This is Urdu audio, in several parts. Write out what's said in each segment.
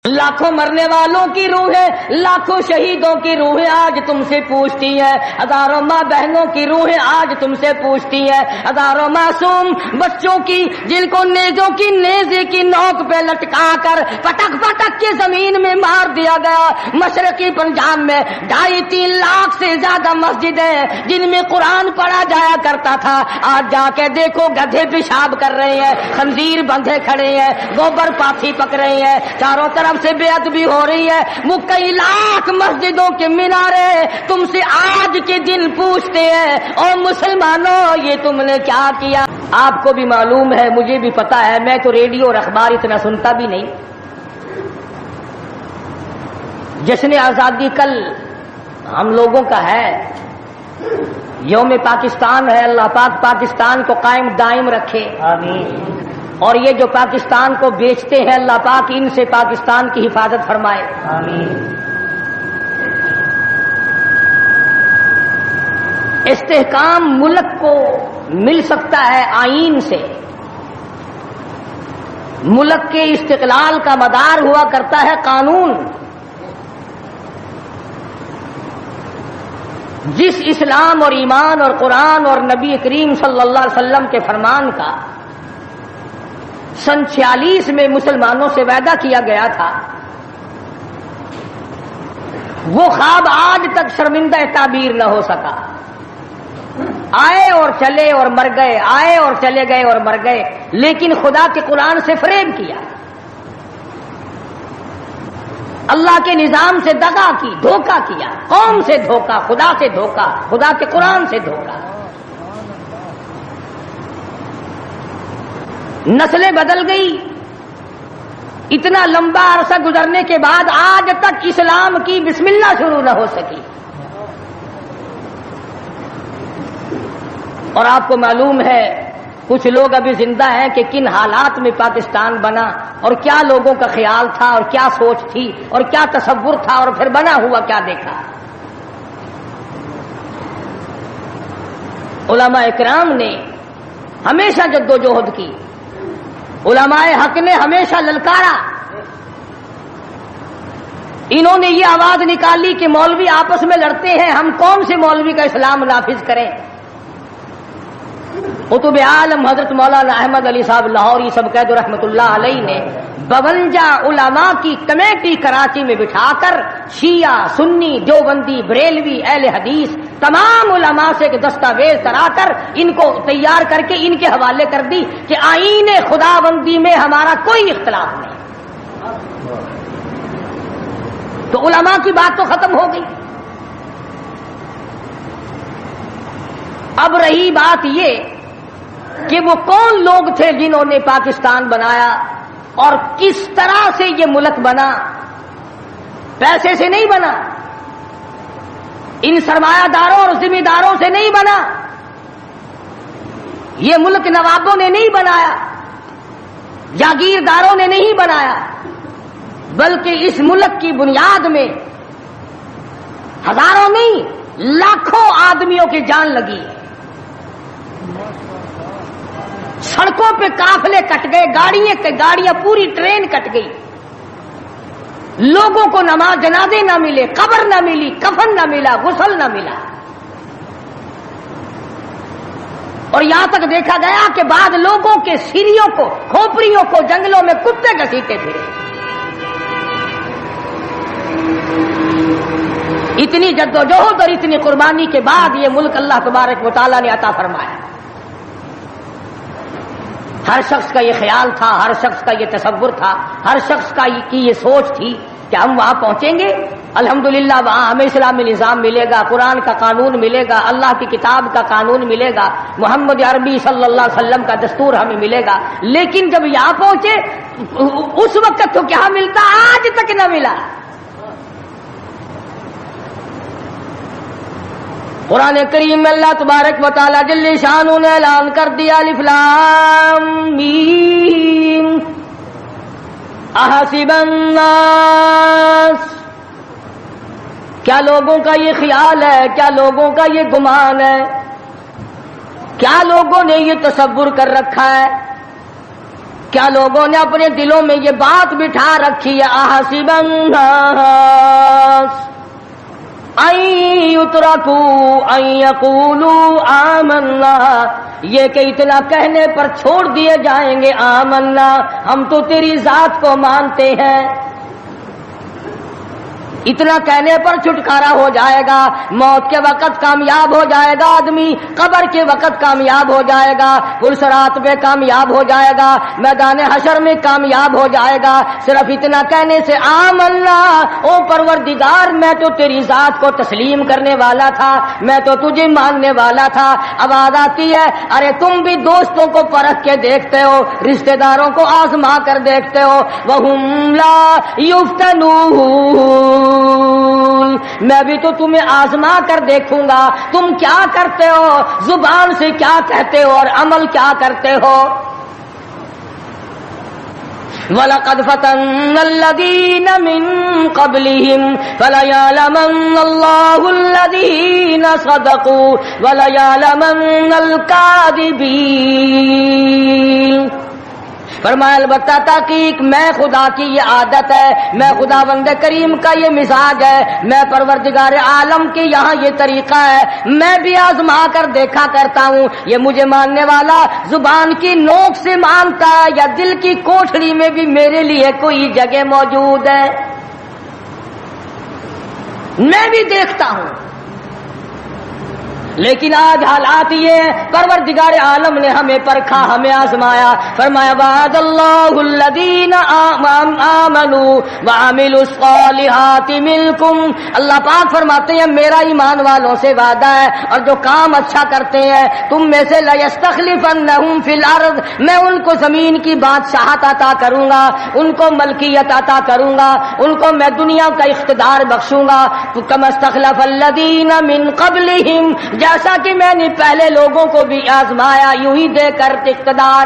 لاکھوں مرنے والوں کی روحیں، لاکھوں شہیدوں کی روحیں آج تم سے پوچھتی ہیں، ہزاروں ماں بہنوں کی روحیں آج تم سے پوچھتی ہیں، ہزاروں معصوم بچوں کی جن کو نیزے کی نوک پہ لٹکا کر پٹک پٹک کے زمین میں مار دیا گیا۔ مشرقی پنجاب میں 2.5-3 لاکھ سے زیادہ مسجدیں جن میں قرآن پڑھا جایا کرتا تھا، آج جا کے دیکھو گدھے پیشاب کر رہے ہیں، خنزیر بندھے کھڑے ہیں، گوبر پاتھی پک رہے ہیں، چاروں طرف سے بے ادبی ہو رہی ہے۔ وہ کئی لاکھ مسجدوں کے مینارے تم سے آج کے دن پوچھتے ہیں، اور مسلمانوں یہ تم نے کیا کیا؟ آپ کو بھی معلوم ہے، مجھے بھی پتا ہے، میں تو ریڈیو اور اخبار اتنا سنتا بھی نہیں۔ جشن آزادی کل ہم لوگوں کا ہے، یوم پاکستان ہے، اللہ پاک پاکستان کو قائم دائم رکھے، آمین۔ اور یہ جو پاکستان کو بیچتے ہیں، اللہ پاک ان سے پاکستان کی حفاظت فرمائے، آمین۔ استحکام ملک کو مل سکتا ہے آئین سے، ملک کے استقلال کا مدار ہوا کرتا ہے قانون۔ جس اسلام اور ایمان اور قرآن اور نبی کریم صلی اللہ علیہ وسلم کے فرمان کا سن 46 میں مسلمانوں سے وعدہ کیا گیا تھا، وہ خواب آج تک شرمندہ تعبیر نہ ہو سکا۔ آئے اور چلے اور مر گئے، آئے اور چلے گئے اور مر گئے، لیکن خدا کے قرآن سے فریب کیا، اللہ کے نظام سے دغا کی، دھوکہ کیا، قوم سے دھوکہ، خدا سے دھوکہ، خدا کے قرآن سے دھوکہ۔ نسلیں بدل گئی، اتنا لمبا عرصہ گزرنے کے بعد آج تک اسلام کی بسم اللہ شروع نہ ہو سکی۔ اور آپ کو معلوم ہے کچھ لوگ ابھی زندہ ہیں کہ کن حالات میں پاکستان بنا، اور کیا لوگوں کا خیال تھا، اور کیا سوچ تھی، اور کیا تصور تھا، اور پھر بنا ہوا کیا دیکھا۔ علماء اکرام نے ہمیشہ جدوجہد کی، علماء حق نے ہمیشہ للکارا، انہوں نے یہ آواز نکالی کہ مولوی آپس میں لڑتے ہیں، ہم کون سے مولوی کا اسلام نافذ کریں۔ قطب عالم حضرت مولانا احمد علی صاحب لاہوری سب قید رحمت اللہ علیہ نے 52 علماء کی کمیٹی کراچی میں بٹھا کر شیعہ، سنی، دیوبندی، بریلوی، اہل حدیث تمام علماء سے ایک دستاویز کرا کر ان کو تیار کر کے ان کے حوالے کر دی کہ آئین خدا بندی میں ہمارا کوئی اختلاف نہیں۔ تو علماء کی بات تو ختم ہو گئی۔ اب رہی بات یہ کہ وہ کون لوگ تھے جنہوں نے پاکستان بنایا اور کس طرح سے یہ ملک بنا۔ پیسے سے نہیں بنا، ان سرمایہ داروں اور ذمہ داروں سے نہیں بنا، یہ ملک نوابوں نے نہیں بنایا، جاگیرداروں نے نہیں بنایا، بلکہ اس ملک کی بنیاد میں ہزاروں نہیں لاکھوں آدمیوں کی جان لگی ہے۔ سڑکوں پہ قافلے کٹ گئے، گاڑیاں پوری ٹرین کٹ گئی، لوگوں کو نماز جنازے نہ ملے، قبر نہ ملی، کفن نہ ملا، غسل نہ ملا، اور یہاں تک دیکھا گیا کہ بعض لوگوں کے سیریوں کو، کھوپڑیوں کو جنگلوں میں کتے گھسیٹتے پھرے۔ اتنی جدوجہد اور اتنی قربانی کے بعد یہ ملک اللہ تبارک و تعالیٰ نے عطا فرمایا۔ ہر شخص کا یہ خیال تھا، ہر شخص کا یہ تصور تھا، ہر شخص کی یہ سوچ تھی کہ ہم وہاں پہنچیں گے، الحمدللہ وہاں ہمیں اسلامی نظام ملے گا، قرآن کا قانون ملے گا، اللہ کی کتاب کا قانون ملے گا، محمد عربی صلی اللہ علیہ وسلم کا دستور ہمیں ملے گا۔ لیکن جب یہاں پہنچے اس وقت تو کیا ملتا، آج تک نہ ملا۔ قرآن کریم میں اللہ تبارک و تعالی جل شانہ نے اعلان کر دیا، الف لام میم احسب الناس، کیا لوگوں کا یہ خیال ہے، کیا لوگوں کا یہ گمان ہے، کیا لوگوں نے یہ تصور کر رکھا ہے کیا لوگوں نے اپنے دلوں میں یہ بات بٹھا رکھی ہے احسب الناس ان یترکوا ان یقولوا آمنا، یہ کہ اتنا کہنے پر چھوڑ دیے جائیں گے آمنا ہم تو تیری ذات کو مانتے ہیں، اتنا کہنے پر چھٹکارا ہو جائے گا، موت کے وقت کامیاب ہو جائے گا آدمی، قبر کے وقت کامیاب ہو جائے گا، پلسرات میں کامیاب ہو جائے گا، میدان حشر میں کامیاب ہو جائے گا، صرف اتنا کہنے سے آمنا، او پروردگار میں تو تیری ذات کو تسلیم کرنے والا تھا، میں تو تجھے ماننے والا تھا۔ اب آواز آتی ہے ارے تم بھی دوستوں کو پرکھ کے دیکھتے ہو، رشتہ داروں کو آزما کر دیکھتے ہو، وہم لا یفتنون، میں بھی تو تمہیں آزما کر دیکھوں گا تم کیا کرتے ہو، زبان سے کیا کہتے ہو اور عمل کیا کرتے ہو۔ وَلَقَدْ فَتَنَّا الَّذِينَ مِن قَبْلِهِمْ فَلَيَعْلَمَنَّ اللَّهُ الَّذِينَ صَدَقُوا وَلَيَعْلَمَنَّ الْكَاذِبِينَ۔ فرمایا البتہ تحقیق میں خدا کی یہ عادت ہے، میں خداوند کریم کا یہ مزاج ہے، میں پروردگار عالم کے یہاں یہ طریقہ ہے، میں بھی آزما کر دیکھا کرتا ہوں یہ مجھے ماننے والا زبان کی نوک سے مانتا ہے یا دل کی کوٹھڑی میں بھی میرے لیے کوئی جگہ موجود ہے، میں بھی دیکھتا ہوں۔ لیکن آج حالات یہ ہیں پروردگار عالم نے ہمیں پرکھا، ہمیں آزمایا، فرمایا وعد اللہ الذین آمنوا وعملوا الصالحات منکم، اللہ پاک فرماتے ہیں میرا ایمان والوں سے وعدہ ہے اور جو کام اچھا کرتے ہیں تم میں سے لیستخلفنہم فی الارض، میں ان کو زمین کی بادشاہت عطا کروں گا، ان کو ملکیت عطا کروں گا، ان کو میں دنیا کا اقتدار بخشوں گا، کما استخلف الذین من قبلہم، جیسا کہ میں نے پہلے لوگوں کو بھی آزمایا یوں ہی دے کر اقتدار۔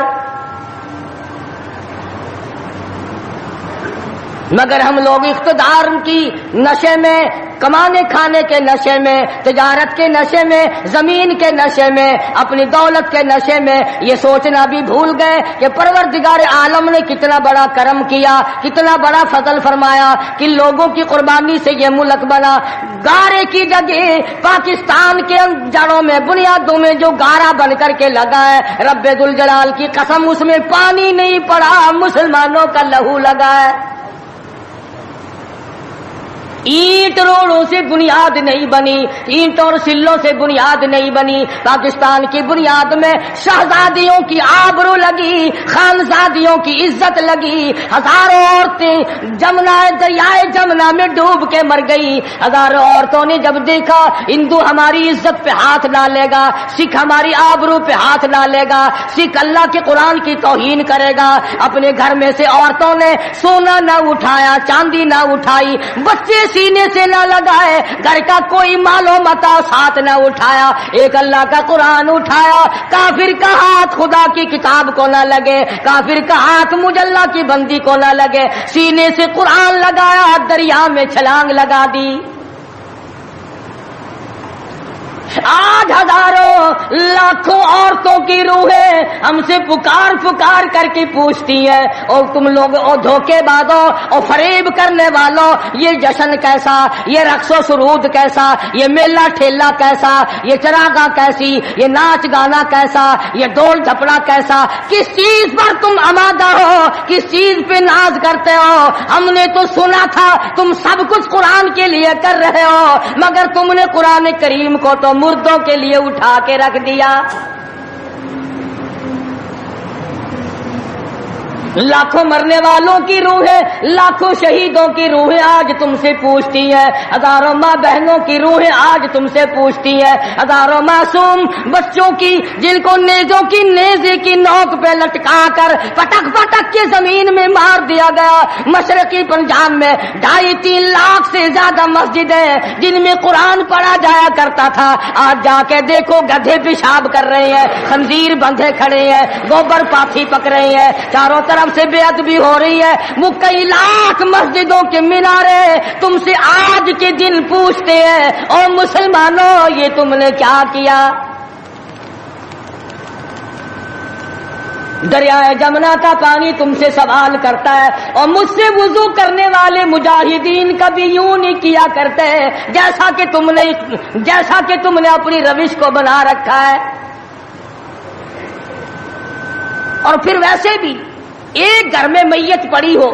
مگر ہم لوگ اقتدار کی نشے میں، کمانے کھانے کے نشے میں، تجارت کے نشے میں، زمین کے نشے میں، اپنی دولت کے نشے میں یہ سوچنا بھی بھول گئے کہ پروردگار عالم نے کتنا بڑا کرم کیا، کتنا بڑا فضل فرمایا، کن لوگوں کی قربانی سے یہ ملک بنا۔ گارے کی جگہ پاکستان کے جڑوں میں، بنیادوں میں جو گارا بن کر کے لگا ہے، رب ذوالجلال کی قسم اس میں پانی نہیں پڑا، مسلمانوں کا لہو لگا ہے۔ اینٹ روڑوں سے بنیاد نہیں بنی، اینٹ اور سلوں سے بنیاد نہیں بنی، پاکستان کی بنیاد میں شہزادیوں کی آبرو لگی، خانزادیوں کی عزت لگی، ہزاروں عورتیں دریائے جمنا میں ڈوب کے مر گئی، ہزاروں عورتوں نے جب دیکھا ہندو ہماری عزت پہ ہاتھ ڈالے گا، سکھ ہماری آبرو پہ ہاتھ ڈالے گا، سکھ اللہ کے قرآن کی توہین کرے گا، اپنے گھر میں سے عورتوں نے سونا نہ اٹھایا، چاندی نہ اٹھائی، بچے سینے سے نہ لگائے، گھر کا کوئی مال و متاع ساتھ نہ اٹھایا، ایک اللہ کا قرآن اٹھایا، کافر کا ہاتھ خدا کی کتاب کو نہ لگے، کافر کا ہاتھ مجھ اللہ کی بندی کو نہ لگے، سینے سے قرآن لگایا، دریا میں چھلانگ لگا دی۔ آج ہزاروں لاکھوں عورتوں کی روحیں ہم سے پکار پکار کر کے پوچھتی ہیں اور تم لوگ او دھوکے بازوں اور فریب کرنے والوں، یہ جشن کیسا، یہ رقص و سرود کیسا، یہ میلہ ٹھیلا کیسا، یہ چراغاں کیسی، یہ ناچ گانا کیسا، یہ ڈول ڈھپڑا کیسا، کس چیز پر تم آمادہ ہو، کس چیز پہ ناز کرتے ہو؟ ہم نے تو سنا تھا تم سب کچھ قرآن کے لیے کر رہے ہو، مگر تم نے قرآن کریم کو تو مردوں کے لیے اٹھا کے رکھ دیا۔ لاکھوں مرنے والوں کی روحیں، لاکھوں شہیدوں کی روحیں آج تم سے پوچھتی ہیں، ہزاروں ماں بہنوں کی روحیں آج تم سے پوچھتی ہیں، ہزاروں معصوم بچوں کی جن کو نیزوں کی نیزے کی نوک پہ لٹکا کر پٹک پٹک کے زمین میں مار دیا گیا۔ مشرقی پنجاب میں 2.5-3 لاکھ سے زیادہ مسجدیں جن میں قرآن پڑھا جایا کرتا تھا، آج جا کے دیکھو گدھے پیشاب کر رہے ہیں، خنزیر بندھے کھڑے ہیں، گوبر پاٹھی پک رہے ہیں، چاروں طرف سے بے ادبی ہو رہی ہے۔ وہ کئی لاکھ مسجدوں کے مینارے تم سے آج کے دن پوچھتے ہیں او مسلمانوں یہ تم نے کیا کیا؟ دریائے جمنا کا پانی تم سے سوال کرتا ہے، اور مجھ سے وضو کرنے والے مجاہدین کبھی یوں نہیں کیا کرتے جیسا کہ تم نے اپنی روش کو بنا رکھا ہے۔ اور پھر ویسے بھی ایک گھر میں میت پڑی ہو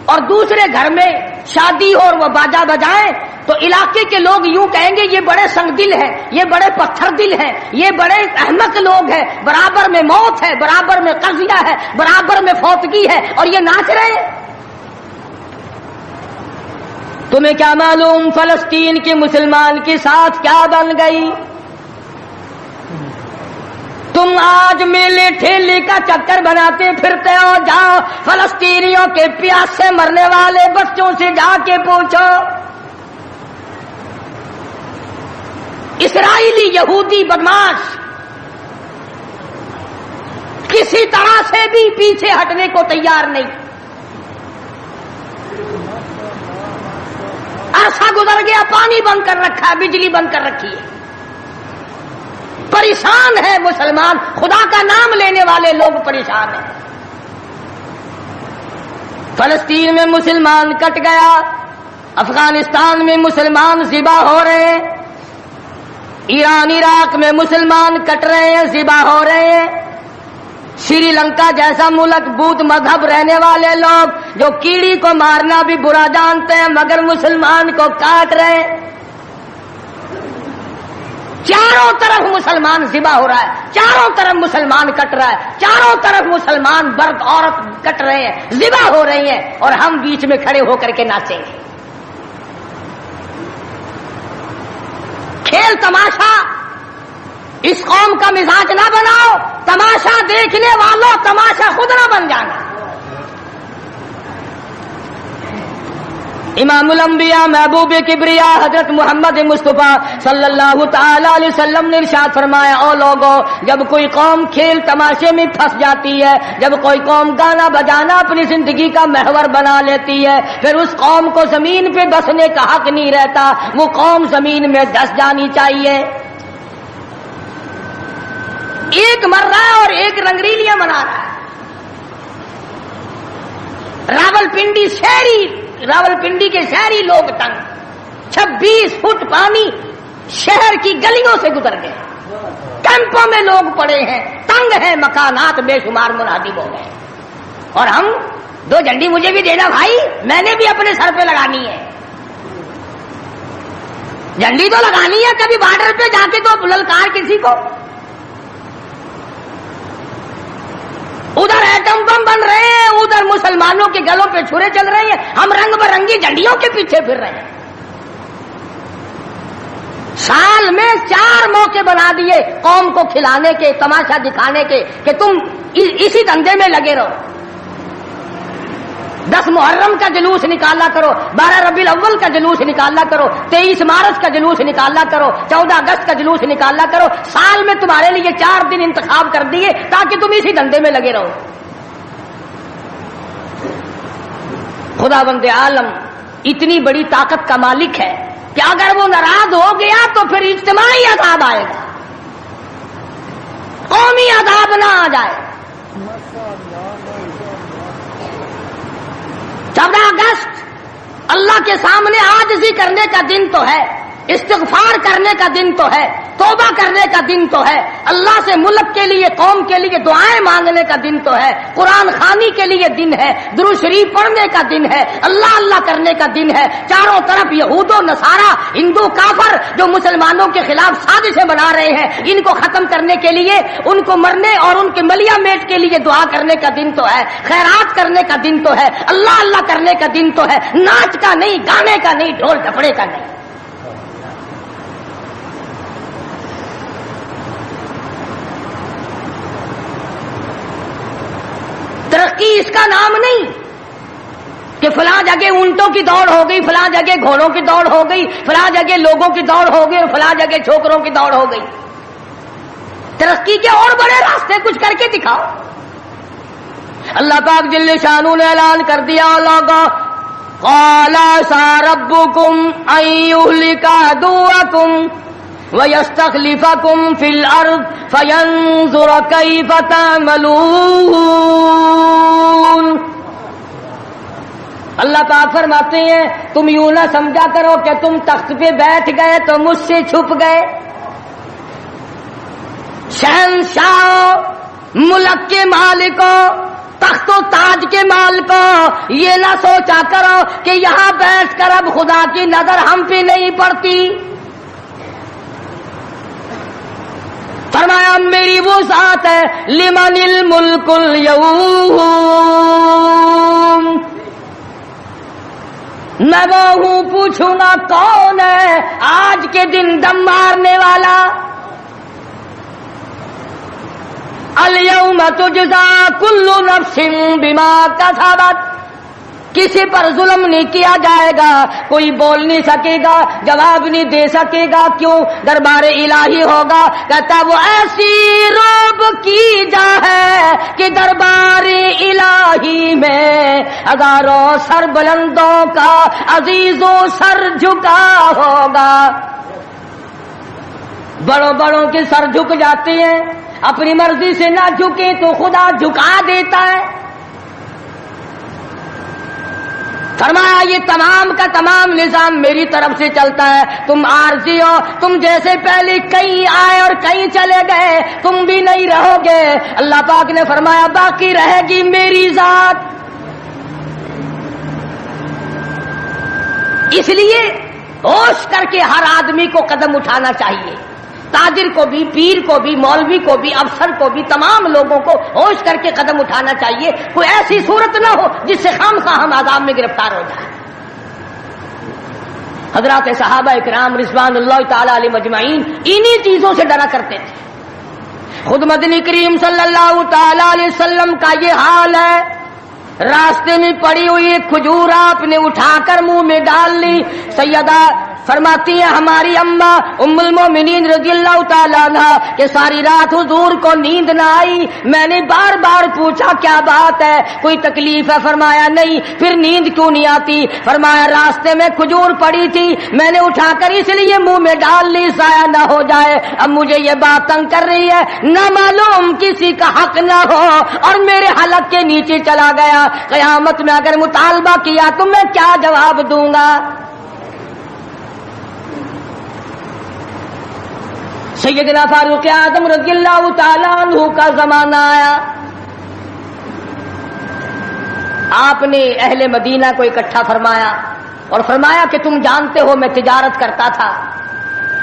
اور دوسرے گھر میں شادی ہو اور وہ باجا بجائیں تو علاقے کے لوگ یوں کہیں گے یہ بڑے سنگ دل ہیں، یہ بڑے پتھر دل ہیں، یہ بڑے احمق لوگ ہیں، برابر میں موت ہے، برابر میں قضیہ ہے، برابر میں فوتگی ہے، اور یہ ناچ رہے ہیں۔ تمہیں کیا معلوم فلسطین کے مسلمان کے ساتھ کیا بن گئی؟ تم آج میلے ٹھیلے کا چکر بناتے پھرتے ہو، جاؤ فلسطینیوں کے پیاس سے مرنے والے بچوں سے جا کے پوچھو، اسرائیلی یہودی بدماش کسی طرح سے بھی پیچھے ہٹنے کو تیار نہیں۔ عرصہ گزر گیا، پانی بند کر رکھا ہے، بجلی بند کر رکھی ہے، پریشان ہے مسلمان، خدا کا نام لینے والے لوگ پریشان ہیں۔ فلسطین میں مسلمان کٹ گیا، افغانستان میں مسلمان ذبح ہو رہے ہیں، ایران عراق میں مسلمان کٹ رہے ہیں، ذبح ہو رہے ہیں، سری لنکا جیسا ملک بودھ مذہب رہنے والے لوگ جو کیڑی کو مارنا بھی برا جانتے ہیں مگر مسلمان کو کاٹ رہے ہیں، چاروں طرف مسلمان ذبح ہو رہا ہے، چاروں طرف مسلمان کٹ رہا ہے، چاروں طرف مسلمان مرد عورت کٹ رہے ہیں، ذبح ہو رہی ہیں، اور ہم بیچ میں کھڑے ہو کر کے ناچیں گے۔ کھیل تماشا اس قوم کا مزاج نہ بناؤ، تماشا دیکھنے والوں تماشا خود نہ بن جانا۔ امام الانبیاء محبوب کبریا حضرت محمد مصطفیٰ صلی اللہ تعالی علیہ وسلم نے ارشاد فرمایا، او لوگو جب کوئی قوم کھیل تماشے میں پھنس جاتی ہے، جب کوئی قوم گانا بجانا اپنی زندگی کا محور بنا لیتی ہے، پھر اس قوم کو زمین پہ بسنے کا حق نہیں رہتا، وہ قوم زمین میں دس جانی چاہیے۔ ایک مر رہا ہے اور ایک رنگریلیاں منا رہا ہے۔ راولپنڈی کے شہری لوگ تنگ، 26 فٹ پانی شہر کی گلیوں سے گزر گئے، کیمپوں میں لوگ پڑے ہیں، تنگ ہیں، مکانات بے شمار منہدم ہو گئے، اور ہم 2 جھنڈی مجھے بھی دینا بھائی، میں نے بھی اپنے سر پہ لگانی ہے، جھنڈی تو لگانی ہے، کبھی بارڈر پہ جا کے تو للکار کسی کو۔ ادھر ایٹم بم بن رہے ہیں، ادھر مسلمانوں کے گلوں پہ چھرے چل رہے ہیں، ہم رنگ برنگی جھنڈیوں کے پیچھے پھر رہے ہیں۔ سال میں 4 موقع بنا دیے قوم کو کھلانے کے، تماشا دکھانے کے، کہ تم اسی دھندے میں لگے رہو۔ 10 محرم کا جلوس نکالا کرو، 12 ربیع الاول کا جلوس نکالا کرو، 23 مارچ کا جلوس نکالا کرو، 14 اگست کا جلوس نکالا کرو، سال میں تمہارے لیے 4 دن انتخاب کر دیے تاکہ تم اسی دھندے میں لگے رہو۔ خداوند عالم اتنی بڑی طاقت کا مالک ہے کہ اگر وہ ناراض ہو گیا تو پھر اجتماعی عذاب آئے گا، قومی عذاب نہ آ جائے۔ 14 اگست اللہ کے سامنے عاجزی کرنے کا دن تو ہے، استغفار کرنے کا دن تو ہے، توبہ کرنے کا دن تو ہے، اللہ سے ملک کے لیے، قوم کے لیے دعائیں مانگنے کا دن تو ہے، قرآن خوانی کے لیے دن ہے، درود شریف پڑھنے کا دن ہے، اللہ اللہ کرنے کا دن ہے۔ چاروں طرف یہود و نصارہ، ہندو کافر جو مسلمانوں کے خلاف سازشیں بنا رہے ہیں، ان کو ختم کرنے کے لیے، ان کو مرنے اور ان کے ملیا میٹ کے لیے دعا کرنے کا دن تو ہے، خیرات کرنے کا دن تو ہے، اللہ اللہ کرنے کا دن تو ہے، ناچ کا نہیں، گانے کا نہیں، ڈھول ڈھپڑے کا نہیں۔ ترقی اس کا نام نہیں کہ فلاں جگہ اونٹوں کی دوڑ ہو گئی، فلاں جگہ گھوڑوں کی دوڑ ہو گئی، فلاں جگہ لوگوں کی دوڑ ہو گئی، فلاں جگہ چھوکروں کی دوڑ ہو گئی۔ ترقی کے اور بڑے راستے کچھ کر کے دکھاؤ۔ اللہ پاک جل شانہ نے اعلان کر دیا، لوگوں قال سا ربکم ان یہلک عدوکم وَيَسْتَخْلِفَكُمْ فِي الْأَرْضِ فَيَنْظُرَ كَيْفَ تَعْمَلُونَ۔ اللہ پاک فرماتے ہیں تم یوں نہ سمجھا کرو کہ تم تخت پہ بیٹھ گئے تو مجھ سے چھپ گئے۔ شہنشاہ ملک کے مالکوں، تخت و تاج کے مالکوں، یہ نہ سوچا کرو کہ یہاں بیٹھ کر اب خدا کی نظر ہم پہ نہیں پڑتی۔ فرمایا میری وہ ذات ہے لمن الملک اليوم، میں وہ ہوں پوچھوں گا کون ہے آج کے دن دم مارنے والا۔ الیوم تجزا کل نفس بما کسبت، کسی پر ظلم نہیں کیا جائے گا، کوئی بول نہیں سکے گا، جواب نہیں دے سکے گا، کیوں؟ دربار الہی ہوگا۔ کہتا وہ ایسی روب کی جا ہے کہ دربار الہی میں ہزاروں سر بلندوں کا عزیزوں سر جھکا ہوگا۔ بڑوں بڑوں کے سر جھک جاتے ہیں، اپنی مرضی سے نہ جھکے تو خدا جھکا دیتا ہے۔ فرمایا یہ تمام کا تمام نظام میری طرف سے چلتا ہے، تم عارضی ہو، تم جیسے پہلے کہیں آئے اور کہیں چلے گئے، تم بھی نہیں رہو گے۔ اللہ پاک نے فرمایا باقی رہے گی میری ذات۔ اس لیے ہوش کر کے ہر آدمی کو قدم اٹھانا چاہیے، تاجر کو بھی، پیر کو بھی، مولوی کو بھی، افسر کو بھی، تمام لوگوں کو ہوش کر کے قدم اٹھانا چاہیے۔ کوئی ایسی صورت نہ ہو جس سے خواہ ہم عذاب میں گرفتار ہو جائیں۔ حضرات صحابہ اکرام رضوان اللہ تعالی علیہ مجمعین انہی چیزوں سے ڈرا کرتے تھے۔ خود مدنی کریم صلی اللہ تعالی علیہ وسلم کا یہ حال ہے، راستے میں پڑی ہوئی ایک کھجور آپ نے اٹھا کر منہ میں ڈال لی۔ سیدہ فرماتی ہیں ہماری اماں ام المومنین رضی اللہ تعالیٰ عنہ کہ ساری رات حضور کو نیند نہ آئی، میں نے بار بار پوچھا کیا بات ہے، کوئی تکلیف ہے؟ فرمایا نہیں۔ پھر نیند کیوں نہیں آتی؟ فرمایا راستے میں کھجور پڑی تھی، میں نے اٹھا کر اس لیے منہ میں ڈال لی ضائع نہ ہو جائے۔ اب مجھے یہ بات تنگ کر رہی ہے، نہ معلوم کسی کا حق نہ ہو اور میرے حلق کے نیچے چلا گیا، قیامت میں اگر مطالبہ کیا تو میں کیا جواب دوں گا؟ سیدنا فاروق اعظم رضی اللہ تعالیٰ عنہ کا زمانہ آیا، آپ نے اہل مدینہ کو اکٹھا فرمایا اور فرمایا کہ تم جانتے ہو میں تجارت کرتا تھا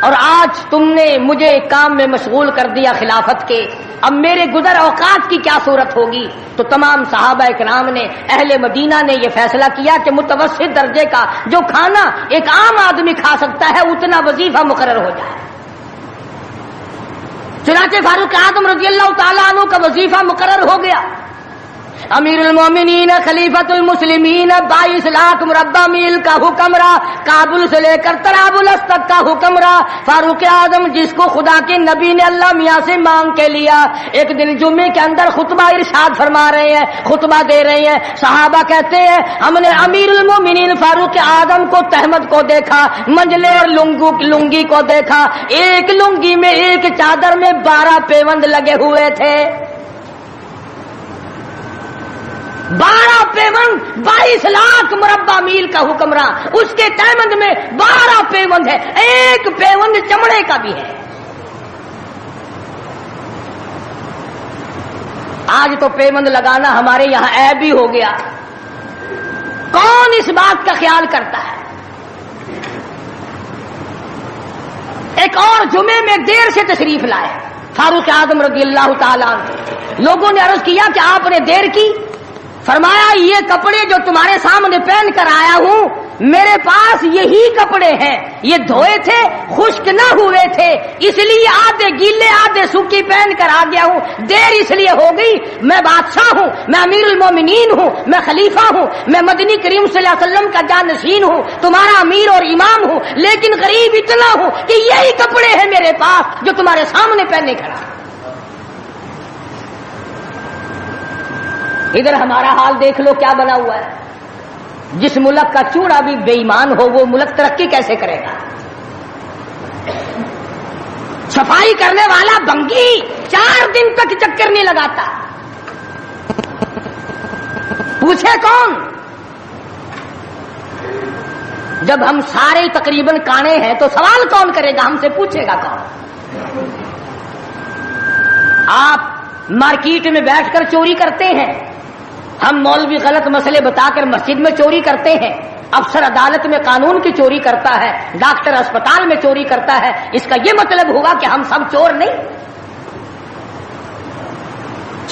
اور آج تم نے مجھے ایک کام میں مشغول کر دیا خلافت کے، اب میرے گزر اوقات کی کیا صورت ہوگی؟ تو تمام صحابہ کرام نے، اہل مدینہ نے یہ فیصلہ کیا کہ متوسط درجے کا جو کھانا ایک عام آدمی کھا سکتا ہے اتنا وظیفہ مقرر ہو جائے۔ چنانچہ فاروق اعظم رضی اللہ تعالیٰ عنہ کا وظیفہ مقرر ہو گیا۔ امیر المومنین خلیفۃ المسلمین 22 لاکھ مربع میل کا حکمراں، کابل سے لے کر طرابلس تک کا حکمراں فاروق اعظم، جس کو خدا کے نبی نے اللہ میاں سے مانگ کے لیا۔ ایک دن جمعے کے اندر خطبہ ارشاد فرما رہے ہیں، خطبہ دے رہے ہیں، صحابہ کہتے ہیں ہم نے امیر المومنین فاروق اعظم کو تہمت کو دیکھا، منجلے اور لنگی کو دیکھا، ایک لنگی میں ایک چادر میں 12 پیوند لگے ہوئے تھے۔ 12 پیوند، 22 لاکھ مربع میل کا حکمراں، اس کے تہمند میں 12 پیوند ہے، ایک پیوند چمڑے کا بھی ہے۔ آج تو پیوند لگانا ہمارے یہاں عیب بھی ہو گیا، کون اس بات کا خیال کرتا ہے؟ ایک اور جمعے میں دیر سے تشریف لائے فاروق اعظم رضی اللہ تعالیٰ عنہ، لوگوں نے عرض کیا کہ آپ نے دیر کی؟ فرمایا یہ کپڑے جو تمہارے سامنے پہن کر آیا ہوں میرے پاس یہی کپڑے ہیں، یہ دھوئے تھے، خشک نہ ہوئے تھے، اس لیے آدھے گیلے آدھے سوکھی پہن کر آ گیا ہوں، دیر اس لیے ہو گئی، میں بادشاہ ہوں، میں امیر المومنین ہوں، میں خلیفہ ہوں، میں مدنی کریم صلی اللہ علیہ وسلم کا جانشین ہوں، تمہارا امیر اور امام ہوں، لیکن غریب اتنا ہوں کہ یہی کپڑے ہیں میرے پاس جو تمہارے سامنے پہننے کھڑا۔ ادھر ہمارا حال دیکھ لو کیا بنا ہوا ہے۔ جس ملک کا چوڑا بھی بے ایمان ہو وہ ملک ترقی کیسے کرے گا؟ صفائی کرنے والا بنگی 4 دن تک چکر نہیں لگاتا. پوچھے کون؟ جب ہم سارے تقریباً کانے ہیں تو سوال کون کرے گا؟ ہم سے پوچھے گا کون؟ آپ مارکیٹ میں بیٹھ کر چوری کرتے ہیں، ہم مولوی غلط مسئلے بتا کر مسجد میں چوری کرتے ہیں، افسر عدالت میں قانون کی چوری کرتا ہے، ڈاکٹر اسپتال میں چوری کرتا ہے. اس کا یہ مطلب ہوا کہ ہم سب چور نہیں؟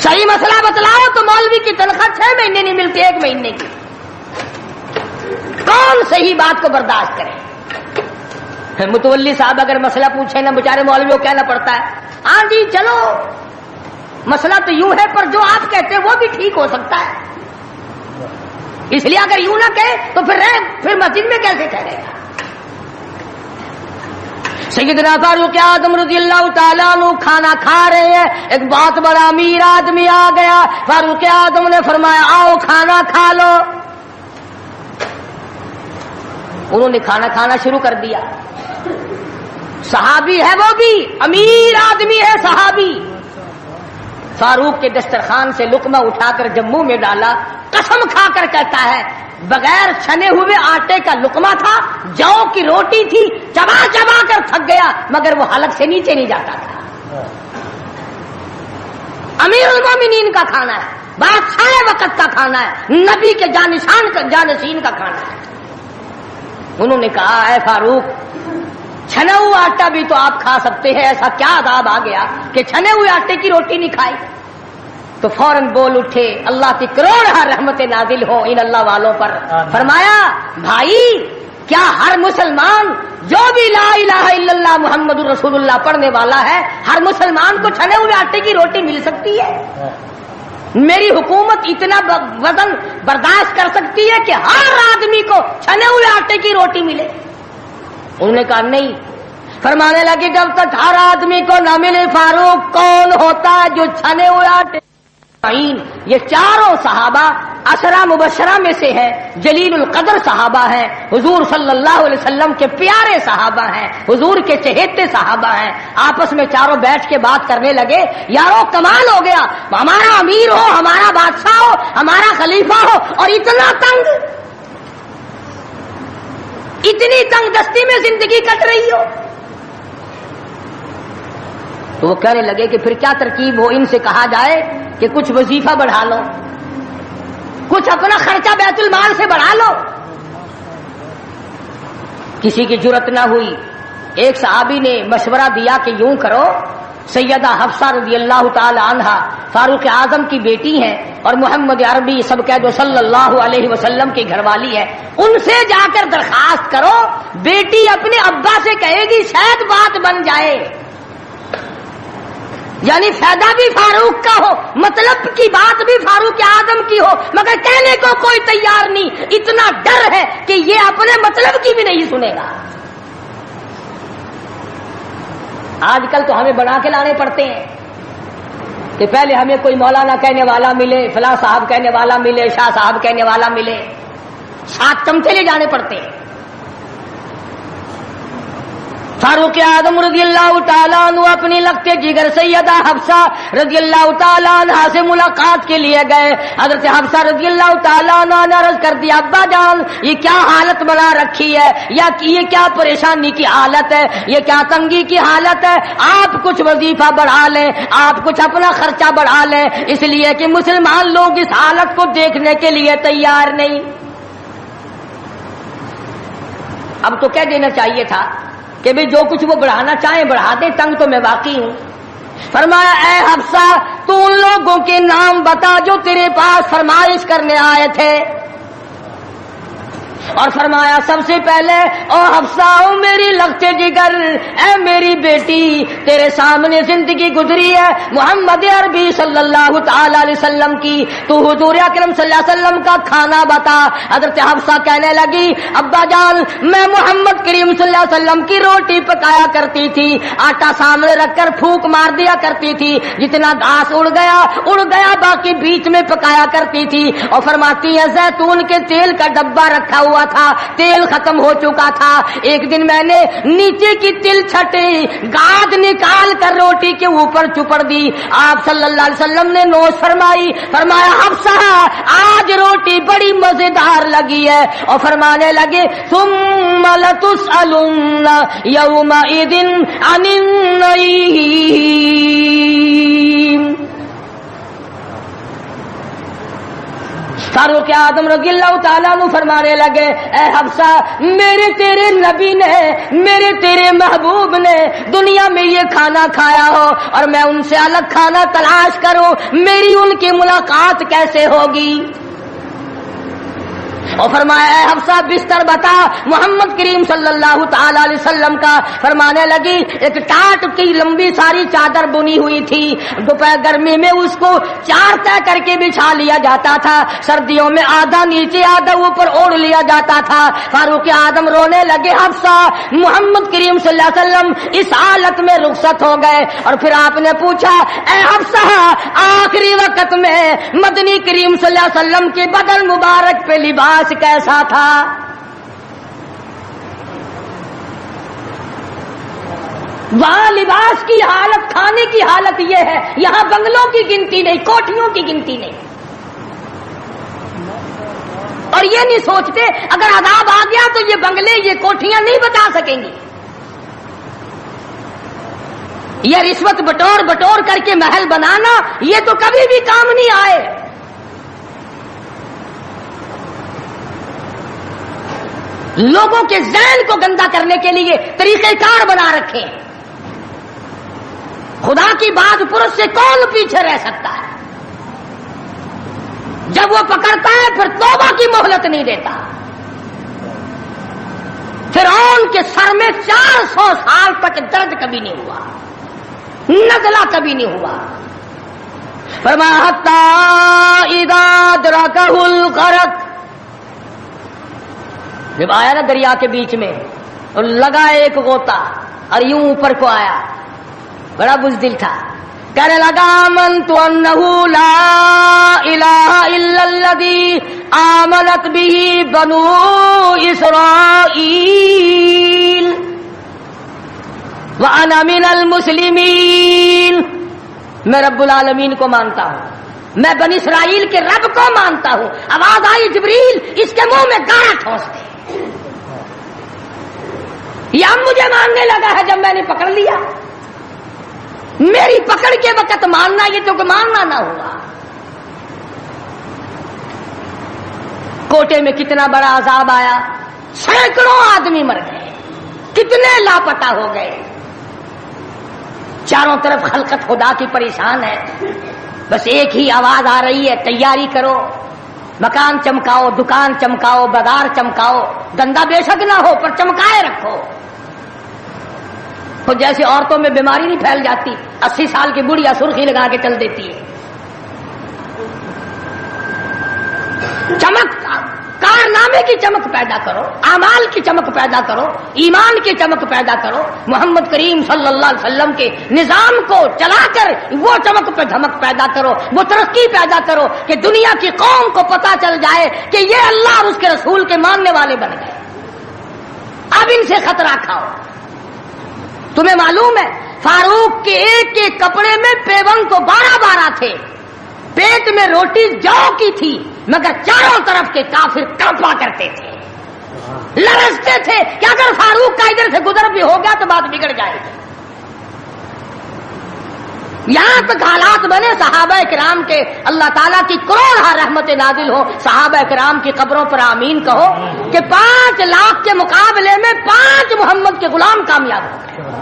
صحیح مسئلہ بتلاؤ تو مولوی کی تنخواہ 6 مہینے نہیں ملتی، 1 مہینے کی. کون صحیح بات کو برداشت کرے؟ متولی صاحب اگر مسئلہ پوچھے نا، بیچارے مولوی کو کہنا پڑتا ہے ہاں جی چلو مسئلہ تو یوں ہے، پر جو آپ کہتے ہیں وہ بھی ٹھیک ہو سکتا ہے. اس لیے اگر یوں نہ کہے تو پھر مسجد میں کیسے ٹھہرے گا؟ سیدنا فاروق اعظم رضی اللہ تعالیٰ عنہ کھانا کھا رہے ہیں، ایک بہت بڑا امیر آدمی آ گیا. فاروق اعظم نے فرمایا آؤ کھانا کھا لو. انہوں نے کھانا کھانا شروع کر دیا. صحابی ہے، وہ بھی امیر آدمی ہے صحابی. فاروق کے دسترخوان سے لقمہ اٹھا کر جموں میں ڈالا، قسم کھا کر کہتا ہے بغیر چھنے ہوئے آٹے کا لقمہ تھا، جو کی روٹی تھی، چبا چبا کر تھک گیا مگر وہ حلق سے نیچے نہیں جاتا تھا. امیر المومنین کا کھانا ہے، بادشاہ وقت کا کھانا ہے، نبی کے جانشین کا کھانا ہے. انہوں نے کہا اے فاروق، چھنا ہوا آٹا بھی تو آپ کھا سکتے ہیں، ایسا کیا عذاب آ گیا کہ چھنے ہوئے آٹے کی روٹی نہیں کھائی؟ تو فوراً بول اٹھے، اللہ کی کروڑ رحمت نازل ہو ان اللہ والوں پر. فرمایا بھائی کیا ہر مسلمان جو بھی لا الہ الا اللہ محمد رسول اللہ پڑھنے والا ہے، ہر مسلمان کو چھنے ہوئے آٹے کی روٹی مل سکتی ہے؟ میری حکومت اتنا وزن برداشت کر سکتی ہے کہ ہر آدمی کو چھنے ہوئے آٹے کی روٹی ملے؟ انہوں نے کہا نہیں. فرمانے لگے جب تک ہر آدمی کو نہ ملے فاروق کون ہوتا ہے جو چھنے ہوئے آٹے؟ یہ چاروں صحابہ عشرہ مبشرہ میں سے ہیں، جلیل القدر صحابہ ہیں، حضور صلی اللہ علیہ وسلم کے پیارے صحابہ ہیں، حضور کے چہیتے صحابہ ہیں. آپس میں چاروں بیٹھ کے بات کرنے لگے یارو کمال ہو گیا، ہمارا امیر ہو، ہمارا بادشاہ ہو، ہمارا خلیفہ ہو اور اتنا تنگ، اتنی تنگ دستی میں زندگی کٹ رہی ہو. تو وہ کہنے لگے کہ پھر کیا ترکیب ہو؟ ان سے کہا جائے کہ کچھ وظیفہ بڑھا لو، کچھ اپنا خرچہ بیت المال سے بڑھا لو. کسی کی جرت نہ ہوئی. ایک صحابی نے مشورہ دیا کہ یوں کرو، سیدہ حفصہ رضی اللہ تعالی عنہا فاروق اعظم کی بیٹی ہیں اور محمد عربی سب کہہ دو صلی اللہ علیہ وسلم کی گھر والی ہے، ان سے جا کر درخواست کرو، بیٹی اپنے ابا سے کہے گی شاید بات بن جائے. یعنی فائدہ بھی فاروق کا ہو، مطلب کی بات بھی فاروق اعظم کی ہو، مگر کہنے کو کوئی تیار نہیں. اتنا ڈر ہے کہ یہ اپنے مطلب کی بھی نہیں سنے گا. آج کل تو ہمیں بنا کے لانے پڑتے ہیں کہ پہلے ہمیں کوئی مولانا کہنے والا ملے، فلاں صاحب کہنے والا ملے، شاہ صاحب کہنے والا ملے، 7 چمچے لے جانے پڑتے ہیں. فاروق اعظم رضی اللہ تعالیٰ عنہ اپنی لخت جگر سیدہ حفصہ رضی اللہ تعالیٰ عنہ سے ملاقات کے لیے گئے. حضرت حفصہ رضی اللہ تعالیٰ عنہ نے عرض کر دیا ابا جان یہ کیا حالت بنا رکھی ہے، یا یہ کیا پریشانی کی حالت ہے، یہ کیا تنگی کی حالت ہے، آپ کچھ وظیفہ بڑھا لیں، آپ کچھ اپنا خرچہ بڑھا لیں، اس لیے کہ مسلمان لوگ اس حالت کو دیکھنے کے لیے تیار نہیں. اب تو کہہ دینا چاہیے تھا کہ بھی جو کچھ وہ بڑھانا چاہیں بڑھا دیں، تنگ تو میں واقعی ہوں. فرمایا اے حفصہ تو ان لوگوں کے نام بتا جو تیرے پاس فرمائش کرنے آئے تھے. اور فرمایا سب سے پہلے او حفصہ او میری لخت جگر، اے میری بیٹی تیرے سامنے زندگی گزری ہے محمد عربی صلی اللہ تعالی علیہ وسلم کی، تو حضور اکرم صلی اللہ علیہ وسلم کا کھانا بتا. حضرت حفصہ کہنے لگی ابا جان میں محمد کریم صلی اللہ علیہ وسلم کی روٹی پکایا کرتی تھی، آٹا سامنے رکھ کر پھونک مار دیا کرتی تھی، جتنا گھاس اڑ گیا باقی بیچ میں پکایا کرتی تھی. اور فرماتی ہے زیتون کے تیل کا ڈبہ رکھا ہوا چکا تھا، تیل ختم ہو چکا تھا. ایک دن میں نے نیچے کی تل چھٹی گاد نکال کر روٹی کے اوپر چپڑ دی. آپ صلی اللہ علیہ وسلم نے نوش فرمائی، فرمایا حفصہ آج روٹی بڑی مزیدار لگی ہے، اور فرمانے لگے ثم لتسألن یومئذ عن النعیم. فاروق اعظم رضی اللہ تعالیٰ عنہ فرمانے لگے اے حفصہ، میرے تیرے نبی نے، میرے تیرے محبوب نے دنیا میں یہ کھانا کھایا ہو اور میں ان سے الگ کھانا تلاش کروں، میری ان کی ملاقات کیسے ہوگی؟ اور فرمایا اے حفصہ بستر بتا محمد کریم صلی اللہ تعالی علیہ وسلم کا. فرمانے لگی ایک ٹاٹ کی لمبی ساری چادر بنی ہوئی تھی، دوپہر گرمی میں اس کو چار طے کر کے بچھا لیا جاتا تھا، سردیوں میں آدھا نیچے آدھا اوپر اوڑھ لیا جاتا تھا. فاروق اعظم رونے لگے حفصہ محمد کریم صلی اللہ علیہ وسلم اس حالت میں رخصت ہو گئے. اور پھر آپ نے پوچھا اے حفصہ آخری وقت میں مدنی کریم صلی اللہ علیہ وسلم کے بدن مبارک پہ لباس کیسا تھا؟ وہاں لباس کی حالت، کھانے کی حالت یہ ہے، یہاں بنگلوں کی گنتی نہیں، کوٹھیوں کی گنتی نہیں. اور یہ نہیں سوچتے اگر عذاب آ گیا تو یہ بنگلے یہ کوٹھیاں نہیں بتا سکیں گی. یہ رشوت بٹور کر کے محل بنانا یہ تو کبھی بھی کام نہیں آئے. لوگوں کے ذہن کو گندا کرنے کے لیے طریقہ کار بنا رکھے ہیں. خدا کی بات پرس سے کون پیچھے رہ سکتا ہے؟ جب وہ پکڑتا ہے پھر توبہ کی مہلت نہیں دیتا. فرعون کے سر میں 400 سال تک درد کبھی نہیں ہوا، نزلہ کبھی نہیں ہوا. فرمایا حتی اذا ادرکہ الغرق، جب آیا نا دریا کے بیچ میں اور لگا ایک غوطہ اور یوں اوپر کو آیا، بڑا بزدل تھا، کہنے لگا آمنت انہ لا الہ الا الذی آمنت بہ بنو اسرائیل وانا من المسلمین. میں رب العالمین کو مانتا ہوں، میں بنی اسرائیل کے رب کو مانتا ہوں. آواز آئی جبریل اس کے منہ میں گانا ٹھونس دے. یا مجھے ماننے لگا ہے جب میں نے پکڑ لیا، میری پکڑ کے وقت ماننا یہ تو کہ ماننا نہ ہوا. کوٹے میں کتنا بڑا عذاب آیا، سینکڑوں آدمی مر گئے، کتنے لاپتہ ہو گئے. چاروں طرف خلقت خدا کی پریشان ہے، بس ایک ہی آواز آ رہی ہے تیاری کرو، مکان چمکاؤ، دکان چمکاؤ، بازار چمکاؤ، دندا بے شک نہ ہو پر چمکائے رکھو. تو جیسے عورتوں میں بیماری نہیں پھیل جاتی، 80 سال کی بڑھیا سرخی لگا کے چل دیتی ہے. چمک، کارنامے کی چمک پیدا کرو، اعمال کی چمک پیدا کرو، ایمان کی چمک پیدا کرو. محمد کریم صلی اللہ علیہ وسلم کے نظام کو چلا کر وہ چمک پہ دھمک پیدا کرو، وہ ترقی پیدا کرو کہ دنیا کی قوم کو پتا چل جائے کہ یہ اللہ اور اس کے رسول کے ماننے والے بن گئے. اب ان سے خطرہ کھاؤ. تمہیں معلوم ہے فاروق کے ایک ایک کپڑے میں پیون تو 12 تھے، پیٹ میں روٹی جو کی تھی، مگر چاروں طرف کے کافر کانپا کرتے تھے، لرزتے تھے کہ اگر فاروق کا ادھر سے گزر بھی ہو گیا تو بات بگڑ جائے گی. یہاں تک حالات بنے صحابہ کرام کے، اللہ تعالیٰ کی کروڑ رحمت نازل ہو صحابہ کرام کی قبروں پر آمین کہو کہ 5 لاکھ کے مقابلے میں 5 محمد کے غلام کامیاب ہو گئے.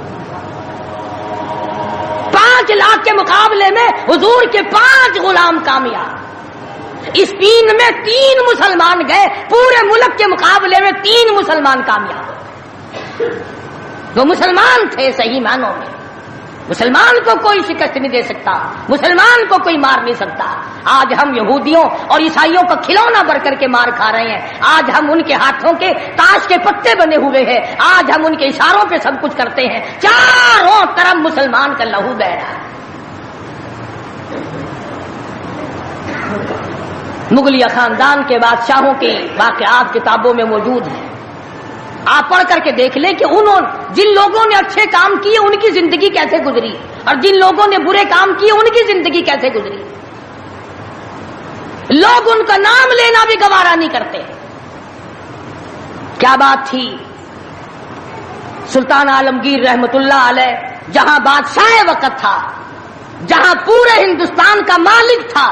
5 لاکھ کے مقابلے میں حضور کے 5 غلام کامیاب. اسپین میں 3 مسلمان گئے، پورے ملک کے مقابلے میں 3 مسلمان کامیاب. وہ مسلمان تھے صحیح معنوں میں. مسلمان کو کوئی شکست نہیں دے سکتا، مسلمان کو کوئی مار نہیں سکتا. آج ہم یہودیوں اور عیسائیوں کا کھلونا بن کر کے مار کھا رہے ہیں. آج ہم ان کے ہاتھوں کے تاش کے پتے بنے ہوئے ہیں. آج ہم ان کے اشاروں پہ سب کچھ کرتے ہیں. چاروں طرف مسلمان کا لہو بہہ رہا ہے. مغلیہ خاندان کے بادشاہوں کے واقعات کتابوں میں موجود ہیں. آپ پڑھ کر کے دیکھ لیں کہ جن لوگوں نے اچھے کام کیے ان کی زندگی کیسے گزری اور جن لوگوں نے برے کام کیے ان کی زندگی کیسے گزری. لوگ ان کا نام لینا بھی گوارا نہیں کرتے. کیا بات تھی. سلطان عالمگیر رحمت اللہ علیہ جہاں بادشاہ وقت تھا، جہاں پورے ہندوستان کا مالک تھا،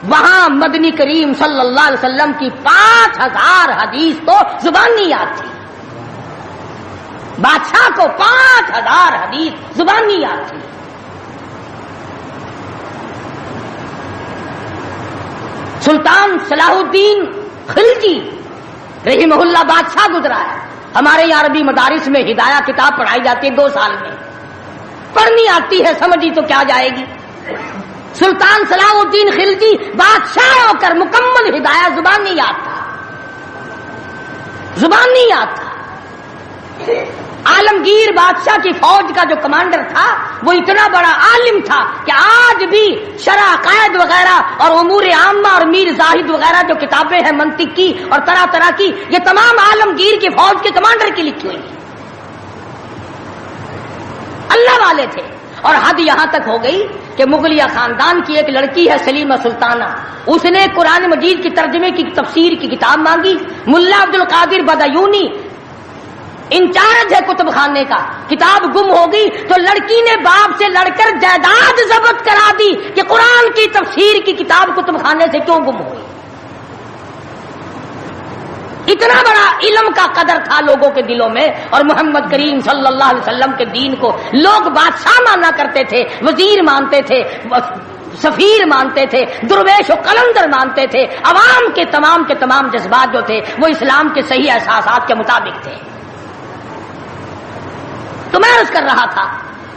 وہاں مدنی کریم صلی اللہ علیہ وسلم کی 5000 حدیث تو زبانی یاد تھی. بادشاہ کو 5000 حدیث زبانی یاد تھی. سلطان صلاح الدین خلجی رحمہ اللہ بادشاہ گزرا ہے. ہمارے یہاں عربی مدارس میں ہدایہ کتاب پڑھائی جاتی ہے 2 سال میں. پڑھنی آتی ہے، سمجھی تو کیا جائے گی. سلطان صلاح الدین خلجی بادشاہ ہو کر مکمل ہدایہ زبانی یاد تھا، زبانی یاد تھا. عالمگیر بادشاہ کی فوج کا جو کمانڈر تھا وہ اتنا بڑا عالم تھا کہ آج بھی شرع عقائد وغیرہ اور امور عامہ اور میر زاہد وغیرہ جو کتابیں ہیں منطق کی اور طرح طرح کی، یہ تمام عالمگیر کی فوج کے کمانڈر کی لکھی ہوئی ہیں. اللہ والے تھے. اور حد یہاں تک ہو گئی کہ مغلیہ خاندان کی ایک لڑکی ہے سلیمہ سلطانہ، اس نے قرآن مجید کی ترجمے کی تفسیر کی کتاب مانگی. ملا عبد القادر بدایونی انچارج ہے کتب خانے کا، کتاب گم ہو گئی تو لڑکی نے باپ سے لڑ کر جائیداد ضبط کرا دی کہ قرآن کی تفسیر کی کتاب کتب خانے سے کیوں گم ہوئی. اتنا بڑا علم کا قدر تھا لوگوں کے دلوں میں. اور محمد کریم صلی اللہ علیہ وسلم کے دین کو لوگ بادشاہ مانا کرتے تھے، وزیر مانتے تھے، سفیر مانتے تھے، درویش و قلندر مانتے تھے. عوام کے تمام جذبات جو تھے وہ اسلام کے صحیح احساسات کے مطابق تھے. تو میں عرض کر رہا تھا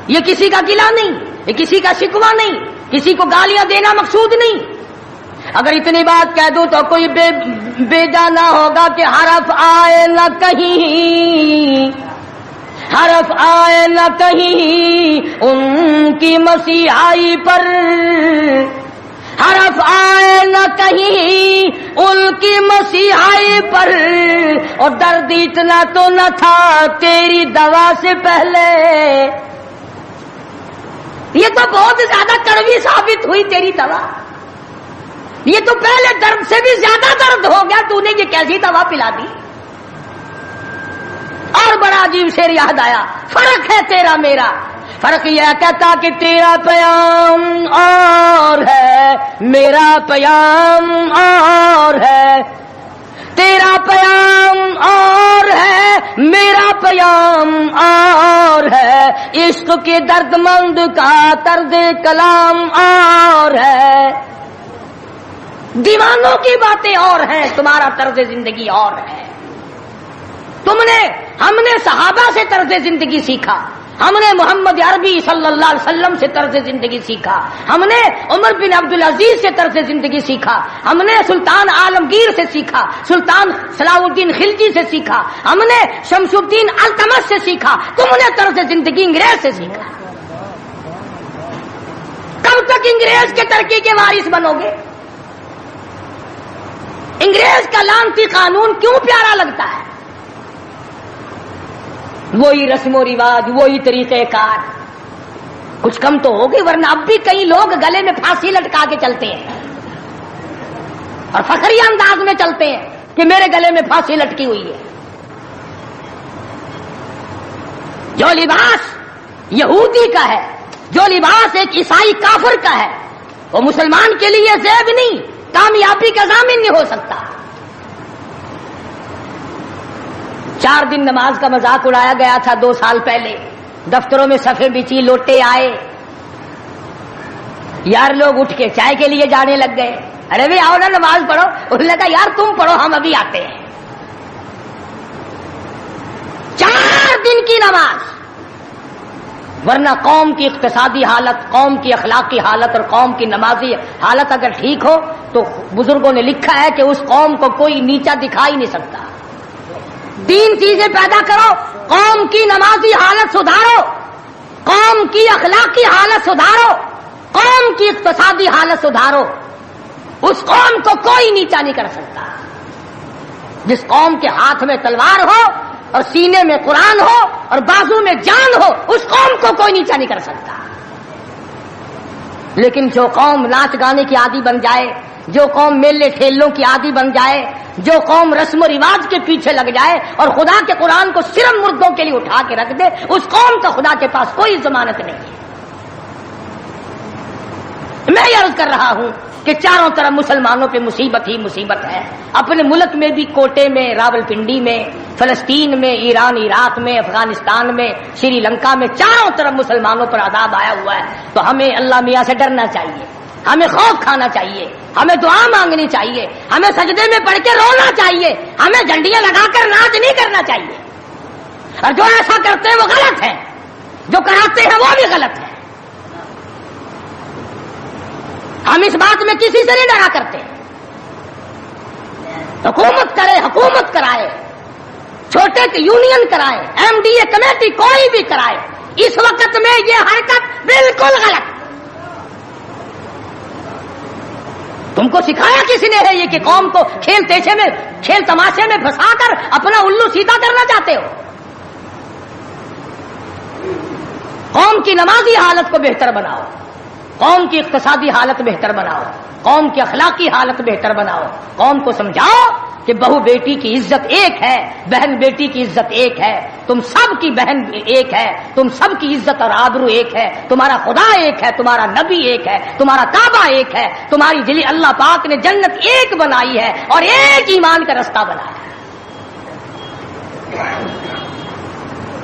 یہ کسی کا گلہ نہیں، یہ کسی کا شکوہ نہیں، کسی کو گالیاں دینا مقصود نہیں. اگر اتنی بات کہہ دوں تو کوئی بے جانا ہوگا کہ حرف آئے نہ کہیں، حرف آئے نہ کہیں ان کی مسیحائی پر، حرف آئے نہ کہیں ان کی مسیحائی پر، اور درد اتنا تو نہ تھا تیری دوا سے پہلے. یہ تو بہت زیادہ کڑوی ثابت ہوئی تیری دوا. یہ تو پہلے درد سے بھی زیادہ درد ہو گیا، تو نے یہ کیسی دوا پلا دی. اور بڑا عجیب شعر یاد آیا، فرق ہے تیرا میرا، فرق یہ کہتا کہ تیرا پیام اور ہے میرا پیام اور ہے، تیرا پیام اور ہے میرا پیام اور ہے، عشق کے درد مند کا طرز کلام اور ہے. دیوانوں کی باتیں اور ہیں، تمہارا طرز زندگی اور ہے. ہم نے صحابہ سے طرز زندگی سیکھا، ہم نے محمد عربی صلی اللہ علیہ وسلم سے طرز زندگی سیکھا، ہم نے عمر بن عبدالعزیز سے طرز زندگی سیکھا، ہم نے سلطان عالمگیر سے سیکھا، سلطان صلاح الدین خلجی سے سیکھا، ہم نے شمس الدین التمش سے سیکھا. تم نے طرز زندگی انگریز سے سیکھا. کب تک انگریز کے ترقی کے وارث بنو گے؟ انگریز کا لعنتی قانون کیوں پیارا لگتا ہے؟ وہی رسم و رواج، وہی طریقہ کار. کچھ کم تو ہوگی، ورنہ اب بھی کئی لوگ گلے میں پھانسی لٹکا کے چلتے ہیں اور فخری انداز میں چلتے ہیں کہ میرے گلے میں پھانسی لٹکی ہوئی ہے. جو لباس یہودی کا ہے، جو لباس ایک عیسائی کافر کا ہے، وہ مسلمان کے لیے زیب نہیں، کامیابی کا ضامن نہیں ہو سکتا. 4 دن نماز کا مذاق اڑایا گیا تھا 2 سال پہلے. دفتروں میں صفیں بچی، لوٹے آئے، یار لوگ اٹھ کے چائے کے لیے جانے لگ گئے. ارے بھائی آؤ نا نماز پڑھو. انہوں نے کہا یار تم پڑھو، ہم ابھی آتے ہیں. 4 دن کی نماز. ورنہ قوم کی اقتصادی حالت، قوم کی اخلاقی حالت اور قوم کی نمازی حالت اگر ٹھیک ہو تو بزرگوں نے لکھا ہے کہ اس قوم کو کوئی نیچا دکھا ہی نہیں سکتا. 3 چیزیں پیدا کرو، قوم کی نمازی حالت سدھارو، قوم کی اخلاقی حالت سدھارو، قوم کی اقتصادی حالت سدھارو. اس قوم کو کوئی نیچا نہیں کر سکتا. جس قوم کے ہاتھ میں تلوار ہو اور سینے میں قرآن ہو اور بازو میں جان ہو, اس قوم کو کوئی نیچا نہیں کر سکتا. لیکن جو قوم ناچ گانے کی عادی بن جائے, جو قوم میلے ٹھیلوں کی عادی بن جائے, جو قوم رسم و رواج کے پیچھے لگ جائے اور خدا کے قرآن کو صرف مردوں کے لیے اٹھا کے رکھ دے, اس قوم کا خدا کے پاس کوئی ضمانت نہیں ہے. میں یہ عرض کر رہا ہوں کہ چاروں طرف مسلمانوں پہ مصیبت ہی مصیبت ہے. اپنے ملک میں بھی کوٹے میں, راولپنڈی میں, فلسطین میں, ایران عراق میں, افغانستان میں, سری لنکا میں, چاروں طرف مسلمانوں پر عذاب آیا ہوا ہے. تو ہمیں اللہ میاں سے ڈرنا چاہیے, ہمیں خوف کھانا چاہیے, ہمیں دعا مانگنی چاہیے, ہمیں سجدے میں پڑھ کے رونا چاہیے, ہمیں جھنڈیاں لگا کر ناچ نہیں کرنا چاہیے. اور جو ایسا کرتے ہیں وہ غلط ہے, جو کراتے ہیں وہ بھی غلط ہے. ہم اس بات میں کسی سے نہیں ڈرا کرتے. حکومت کرے, حکومت کرائے, چھوٹے کے یونین کرائے, ایم ڈی اے کمیٹی کوئی بھی کرائے, اس وقت میں یہ حرکت بالکل غلط. تم کو سکھایا کسی نے ہے یہ کہ قوم کو کھیل تیشے میں, کھیل تماشے میں پھنسا کر اپنا الو سیدھا کرنا چاہتے ہو. قوم کی نمازی حالت کو بہتر بناؤ, قوم کی اقتصادی حالت بہتر بناؤ, قوم کی اخلاقی حالت بہتر بناؤ. قوم کو سمجھاؤ کہ بہو بیٹی کی عزت ایک ہے, بہن بیٹی کی عزت ایک ہے, تم سب کی بہن ایک ہے, تم سب کی عزت اور آبرو ایک ہے, تمہارا خدا ایک ہے, تمہارا نبی ایک ہے, تمہارا کعبہ ایک ہے, تمہاری دلی اللہ پاک نے جنت ایک بنائی ہے اور ایک ایمان کا رستہ بنایا ہے.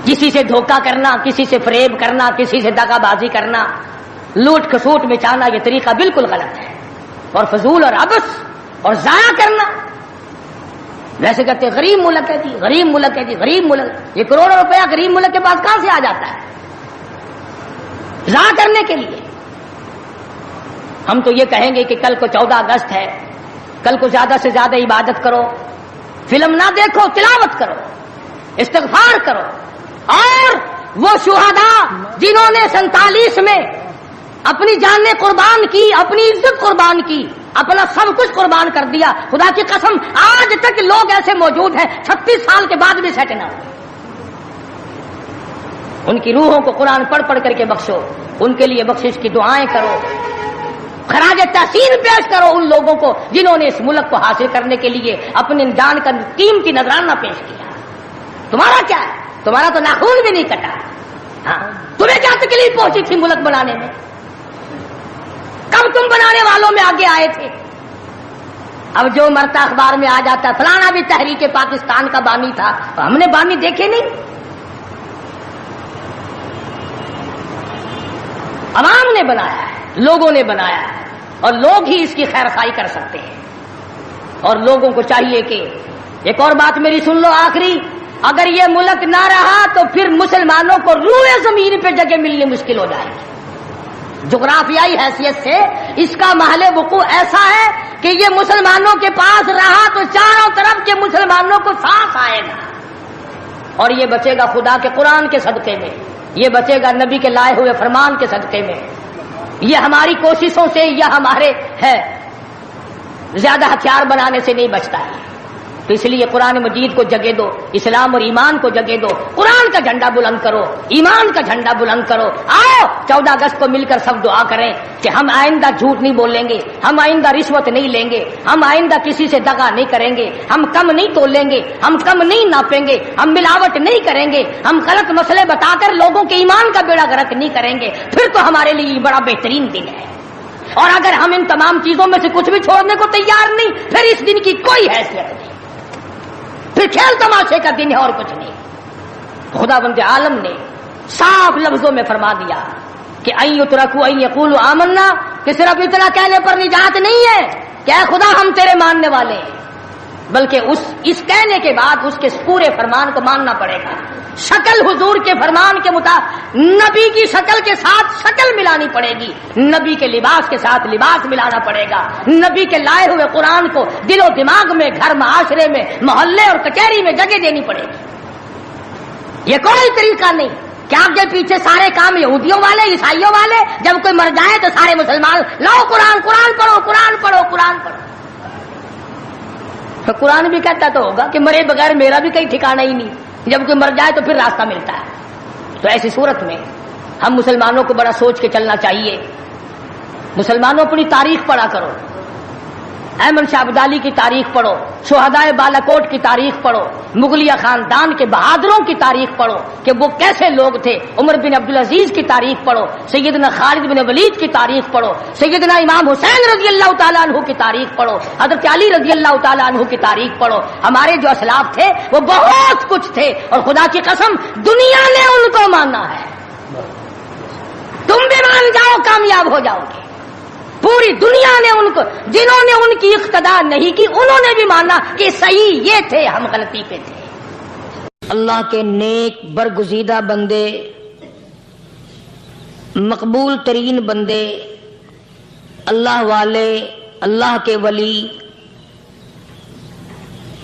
کسی سے دھوکہ کرنا, کسی سے فریب کرنا, کسی سے دغا بازی کرنا, لوٹ کھسوٹ مچانا, یہ طریقہ بالکل غلط ہے اور فضول اور عبث اور ضائع کرنا. ویسے کہتے ہیں غریب ملک ہے جی, غریب ملک ہے جی, غریب ملک. یہ کروڑوں روپیہ غریب ملک کے پاس کہاں سے آ جاتا ہے ضائع کرنے کے لیے؟ ہم تو یہ کہیں گے کہ کل کو 14 اگست ہے, کل کو زیادہ سے زیادہ عبادت کرو, فلم نہ دیکھو, تلاوت کرو, استغفار کرو. اور وہ شہداء جنہوں نے 47 میں اپنی جانیں قربان کی, اپنی عزت قربان کی, اپنا سب کچھ قربان کر دیا, خدا کی قسم آج تک لوگ ایسے موجود ہیں 36 سال کے بعد بھی سیٹ نہ ہوئے. ان کی روحوں کو قرآن پڑھ پڑھ کر کے بخشو, ان کے لیے بخشش کی دعائیں کرو, خراج تحسین پیش کرو ان لوگوں کو جنہوں نے اس ملک کو حاصل کرنے کے لیے اپنی جان کا قیمتی نذرانہ پیش کیا. تمہارا کیا ہے؟ تمہارا تو ناخون بھی نہیں کٹا. ہاں, تمہیں کیا تکلیف پہنچی تھی ملک بنانے میں؟ کب تم بنانے والوں میں آگے آئے تھے؟ اب جو مرتا اخبار میں آ جاتا فلانا بھی تحریک پاکستان کا بانی تھا, ہم نے بانی دیکھے نہیں. عوام نے بنایا ہے, لوگوں نے بنایا ہے, اور لوگ ہی اس کی خیر خواہی کر سکتے ہیں. اور لوگوں کو چاہیے کہ ایک اور بات میری سن لو آخری, اگر یہ ملک نہ رہا تو پھر مسلمانوں کو روئے زمین پہ جگہ ملنی مشکل ہو جائے گی. جغرافیائی حیثیت سے اس کا محل وقوع ایسا ہے کہ یہ مسلمانوں کے پاس رہا تو چاروں طرف کے مسلمانوں کو سانس آئے گا, اور یہ بچے گا خدا کے قرآن کے صدقے میں, یہ بچے گا نبی کے لائے ہوئے فرمان کے صدقے میں. یہ ہماری کوششوں سے یا ہمارے ہے زیادہ ہتھیار بنانے سے نہیں بچتا ہے. تو اس لیے قرآن مجید کو جگہ دو, اسلام اور ایمان کو جگہ دو, قرآن کا جھنڈا بلند کرو, ایمان کا جھنڈا بلند کرو. آؤ 14 اگست کو مل کر سب دعا کریں کہ ہم آئندہ جھوٹ نہیں بولیں گے, ہم آئندہ رشوت نہیں لیں گے, ہم آئندہ کسی سے دغا نہیں کریں گے, ہم کم نہیں تولیں گے, ہم کم نہیں ناپیں گے, ہم ملاوٹ نہیں کریں گے, ہم غلط مسئلے بتا کر لوگوں کے ایمان کا بیڑا غرق نہیں کریں گے. پھر تو ہمارے لیے یہ بڑا بہترین دن ہے. اور اگر ہم ان تمام چیزوں میں سے کچھ بھی چھوڑنے کو تیار نہیں, پھر اس دن کی کوئی حیثیت نہیں, پھر کھیل تماشے کا دن ہے اور کچھ نہیں. خدا بند عالم نے صاف لفظوں میں فرما دیا کہ ان یترکوا ان یقولوا آمنا, کہ صرف اتنا کہنے پر نجات نہیں ہے کہ اے خدا ہم تیرے ماننے والے ہیں, بلکہ اس کہنے کے بعد اس کے پورے فرمان کو ماننا پڑے گا. شکل حضور کے فرمان کے مطابق نبی کی شکل کے ساتھ شکل ملانی پڑے گی, نبی کے لباس کے ساتھ لباس ملانا پڑے گا, نبی کے لائے ہوئے قرآن کو دل و دماغ میں, گھر معاشرے میں, محلے اور کچہری میں جگہ دینی پڑے گی. یہ کوئی طریقہ نہیں کیا آگے پیچھے سارے کام یہودیوں والے عیسائیوں والے؟ جب کوئی مر جائے تو سارے مسلمان لاؤ قرآن پڑھو، قرآن پڑھو، قرآن پڑھو۔ قرآن بھی کہتا تو ہوگا کہ مرے بغیر میرا بھی کہیں ٹھکانا ہی نہیں، جب کوئی مر جائے تو پھر راستہ ملتا ہے۔ تو ایسی صورت میں ہم مسلمانوں کو بڑا سوچ کے چلنا چاہیے۔ مسلمانوں اپنی تاریخ پڑھا کرو، احمد شاہ ابدالی کی تاریخ پڑھو، شہدائے بالاکوٹ کی تاریخ پڑھو، مغلیہ خاندان کے بہادروں کی تاریخ پڑھو کہ وہ کیسے لوگ تھے، عمر بن عبدالعزیز کی تاریخ پڑھو، سیدنا خالد بن ولید کی تاریخ پڑھو، سیدنا امام حسین رضی اللہ تعالیٰ عنہ کی تاریخ پڑھو، حضرت علی رضی اللہ تعالیٰ عنہ کی تاریخ پڑھو۔ ہمارے جو اسلاف تھے وہ بہت کچھ تھے، اور خدا کی قسم دنیا نے ان کو مانا ہے۔ تم بھی مان جاؤ کامیاب ہو جاؤ گے۔ پوری دنیا نے ان کو، جنہوں نے ان کی اقتدا نہیں کی انہوں نے بھی مانا کہ صحیح یہ تھے، ہم غلطی پہ تھے۔ اللہ کے نیک برگزیدہ بندے، مقبول ترین بندے، اللہ والے، اللہ کے ولی،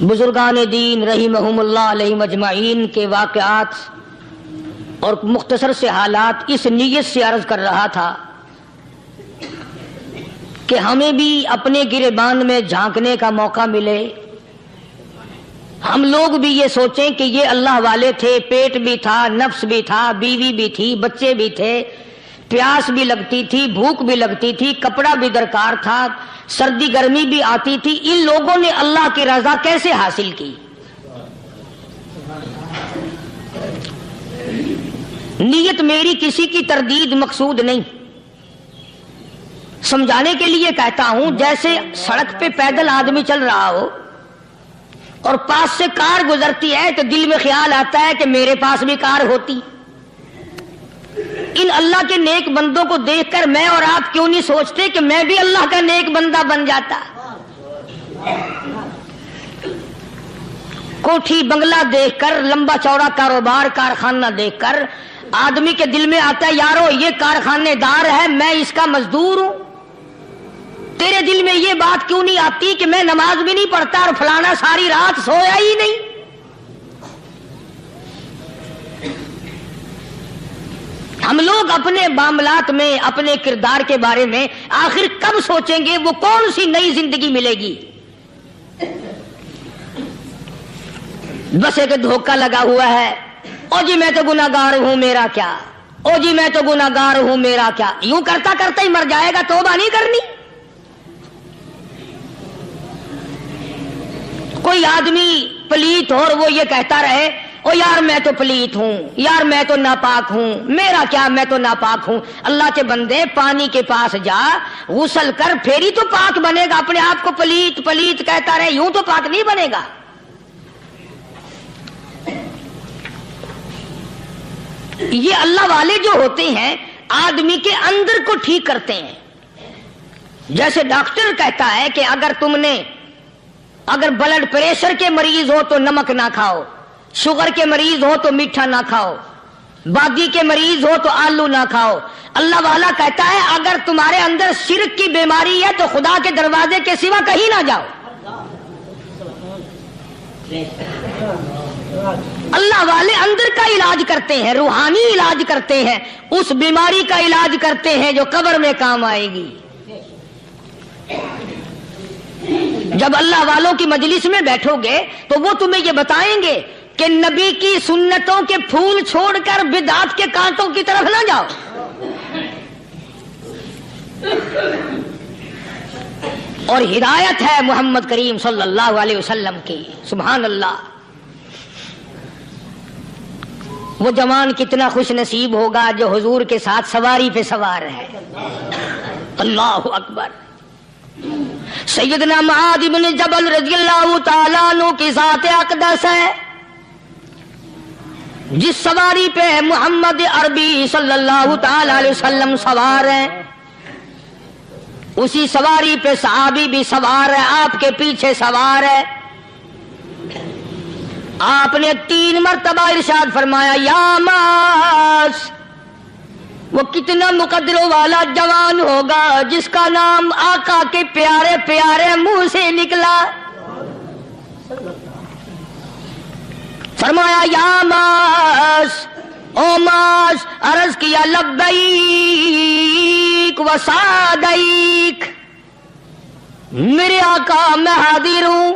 بزرگان دین رحمہم اللہ علیہم اجمعین کے واقعات اور مختصر سے حالات اس نیت سے عرض کر رہا تھا کہ ہمیں بھی اپنے گریبان میں جھانکنے کا موقع ملے، ہم لوگ بھی یہ سوچیں کہ یہ اللہ والے تھے، پیٹ بھی تھا، نفس بھی تھا، بیوی بھی تھی، بچے بھی تھے، پیاس بھی لگتی تھی، بھوک بھی لگتی تھی، کپڑا بھی درکار تھا، سردی گرمی بھی آتی تھی، ان لوگوں نے اللہ کی رضا کیسے حاصل کی؟ نیت میری کسی کی تردید مقصود نہیں، سمجھانے کے لیے کہتا ہوں، جیسے سڑک پہ پیدل آدمی چل رہا ہو اور پاس سے کار گزرتی ہے تو دل میں خیال آتا ہے کہ میرے پاس بھی کار ہوتی۔ ان اللہ کے نیک بندوں کو دیکھ کر میں اور آپ کیوں نہیں سوچتے کہ میں بھی اللہ کا نیک بندہ بن جاتا؟ کوٹھی بنگلہ دیکھ کر، لمبا چوڑا کاروبار کارخانہ دیکھ کر آدمی کے دل میں آتا ہے یارو یہ کارخانے دار ہے، میں اس کا مزدور ہوں۔ تیرے دل میں یہ بات کیوں نہیں آتی کہ میں نماز بھی نہیں پڑھتا اور فلانا ساری رات سویا ہی نہیں؟ ہم لوگ اپنے معاملات میں، اپنے کردار کے بارے میں آخر کب سوچیں گے وہ کون سی نئی زندگی ملے گی؟ بس ایک دھوکہ لگا ہوا ہے، او جی میں تو گناہگار ہوں میرا کیا، او جی میں تو گناہگار ہوں میرا کیا، یوں کرتا کرتا ہی مر جائے گا، توبہ نہیں کرنی۔ کوئی آدمی پلیت ہو اور وہ یہ کہتا رہے او یار میں تو پلیت ہوں، یار میں تو ناپاک ہوں، میرا کیا میں تو ناپاک ہوں۔ اللہ کے بندے پانی کے پاس جا، غسل کر، پھر ہی تو پاک بنے گا۔ اپنے آپ کو پلیت پلیت کہتا رہے یوں تو پاک نہیں بنے گا۔ یہ اللہ والے جو ہوتے ہیں آدمی کے اندر کو ٹھیک کرتے ہیں۔ جیسے ڈاکٹر کہتا ہے کہ اگر بلڈ پریشر کے مریض ہو تو نمک نہ کھاؤ، شوگر کے مریض ہو تو میٹھا نہ کھاؤ، باغی کے مریض ہو تو آلو نہ کھاؤ۔ اللہ والا کہتا ہے اگر تمہارے اندر شرک کی بیماری ہے تو خدا کے دروازے کے سوا کہیں نہ جاؤ۔ اللہ والے اندر کا علاج کرتے ہیں، روحانی علاج کرتے ہیں، اس بیماری کا علاج کرتے ہیں جو قبر میں کام آئے گی۔ جب اللہ والوں کی مجلس میں بیٹھو گے تو وہ تمہیں یہ بتائیں گے کہ نبی کی سنتوں کے پھول چھوڑ کر بدعت کے کانٹوں کی طرف نہ جاؤ۔ اور ہدایت ہے محمد کریم صلی اللہ علیہ وسلم کی، سبحان اللہ۔ وہ جوان کتنا خوش نصیب ہوگا جو حضور کے ساتھ سواری پہ سوار ہے۔ اللہ اکبر۔ سیدنا معاذ بن جبل رضی اللہ تعالیٰ عنہ کی ذات اقدس ہے، جس سواری پہ محمد عربی صلی اللہ تعالی علیہ وسلم سوار ہیں، اسی سواری پہ صحابی بھی سوار ہے، آپ کے پیچھے سوار ہے۔ آپ نے 3 مرتبہ ارشاد فرمایا یا معاذ، وہ کتنا مقدروں والا جوان ہوگا جس کا نام آقا کے پیارے پیارے منہ سے نکلا۔ فرمایا یا معاذ، او معاذ عرض کیا لبیک و سعدیک، میرے آقا میں حاضر ہوں،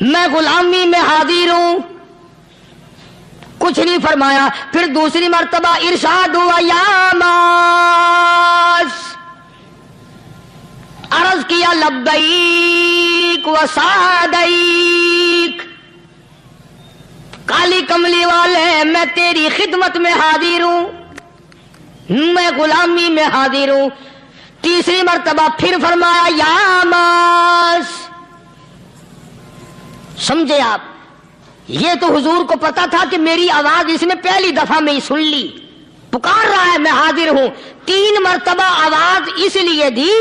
میں غلامی میں حاضر ہوں. کچھ نہیں فرمایا. پھر دوسری مرتبہ ارشاد ہوا یا معاذ، عرض کیا لبیک و سعدیک، کالی کملی والے میں تیری خدمت میں حاضر ہوں، میں غلامی میں حاضر ہوں. تیسری مرتبہ پھر فرمایا یا معاذ. سمجھے آپ؟ یہ تو حضور کو پتا تھا کہ میری آواز اس نے پہلی دفعہ میں ہی سن لی، پکار رہا ہے میں حاضر ہوں. 3 مرتبہ آواز اس لیے دی،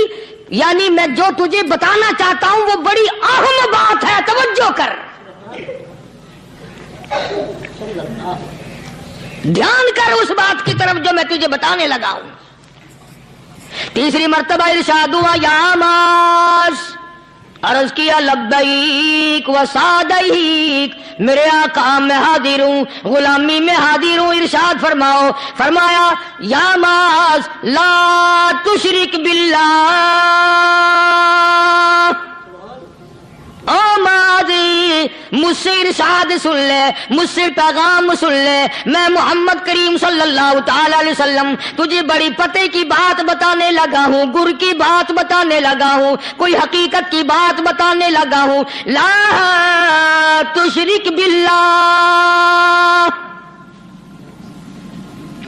یعنی میں جو تجھے بتانا چاہتا ہوں وہ بڑی اہم بات ہے، توجہ کر، دھیان کر اس بات کی طرف جو میں تجھے بتانے لگا ہوں. تیسری مرتبہ ارشاد ہوا یا معاذ، عرض کیا لبیک و سعدیک، میرے آقا میں حاضر ہوں، غلامی میں حاضر ہوں. ارشاد فرماؤ. فرمایا یا معاذ لا تشرک باللہ. او معاذ مجھ سے ارشاد سن لے، مجھ سے پیغام سن لے، میں محمد کریم صلی اللہ تعالی علیہ وسلم تجھے بڑی پتے کی بات بتانے لگا ہوں، گر کی بات بتانے لگا ہوں، کوئی حقیقت کی بات بتانے لگا ہوں. لا تشرک باللہ.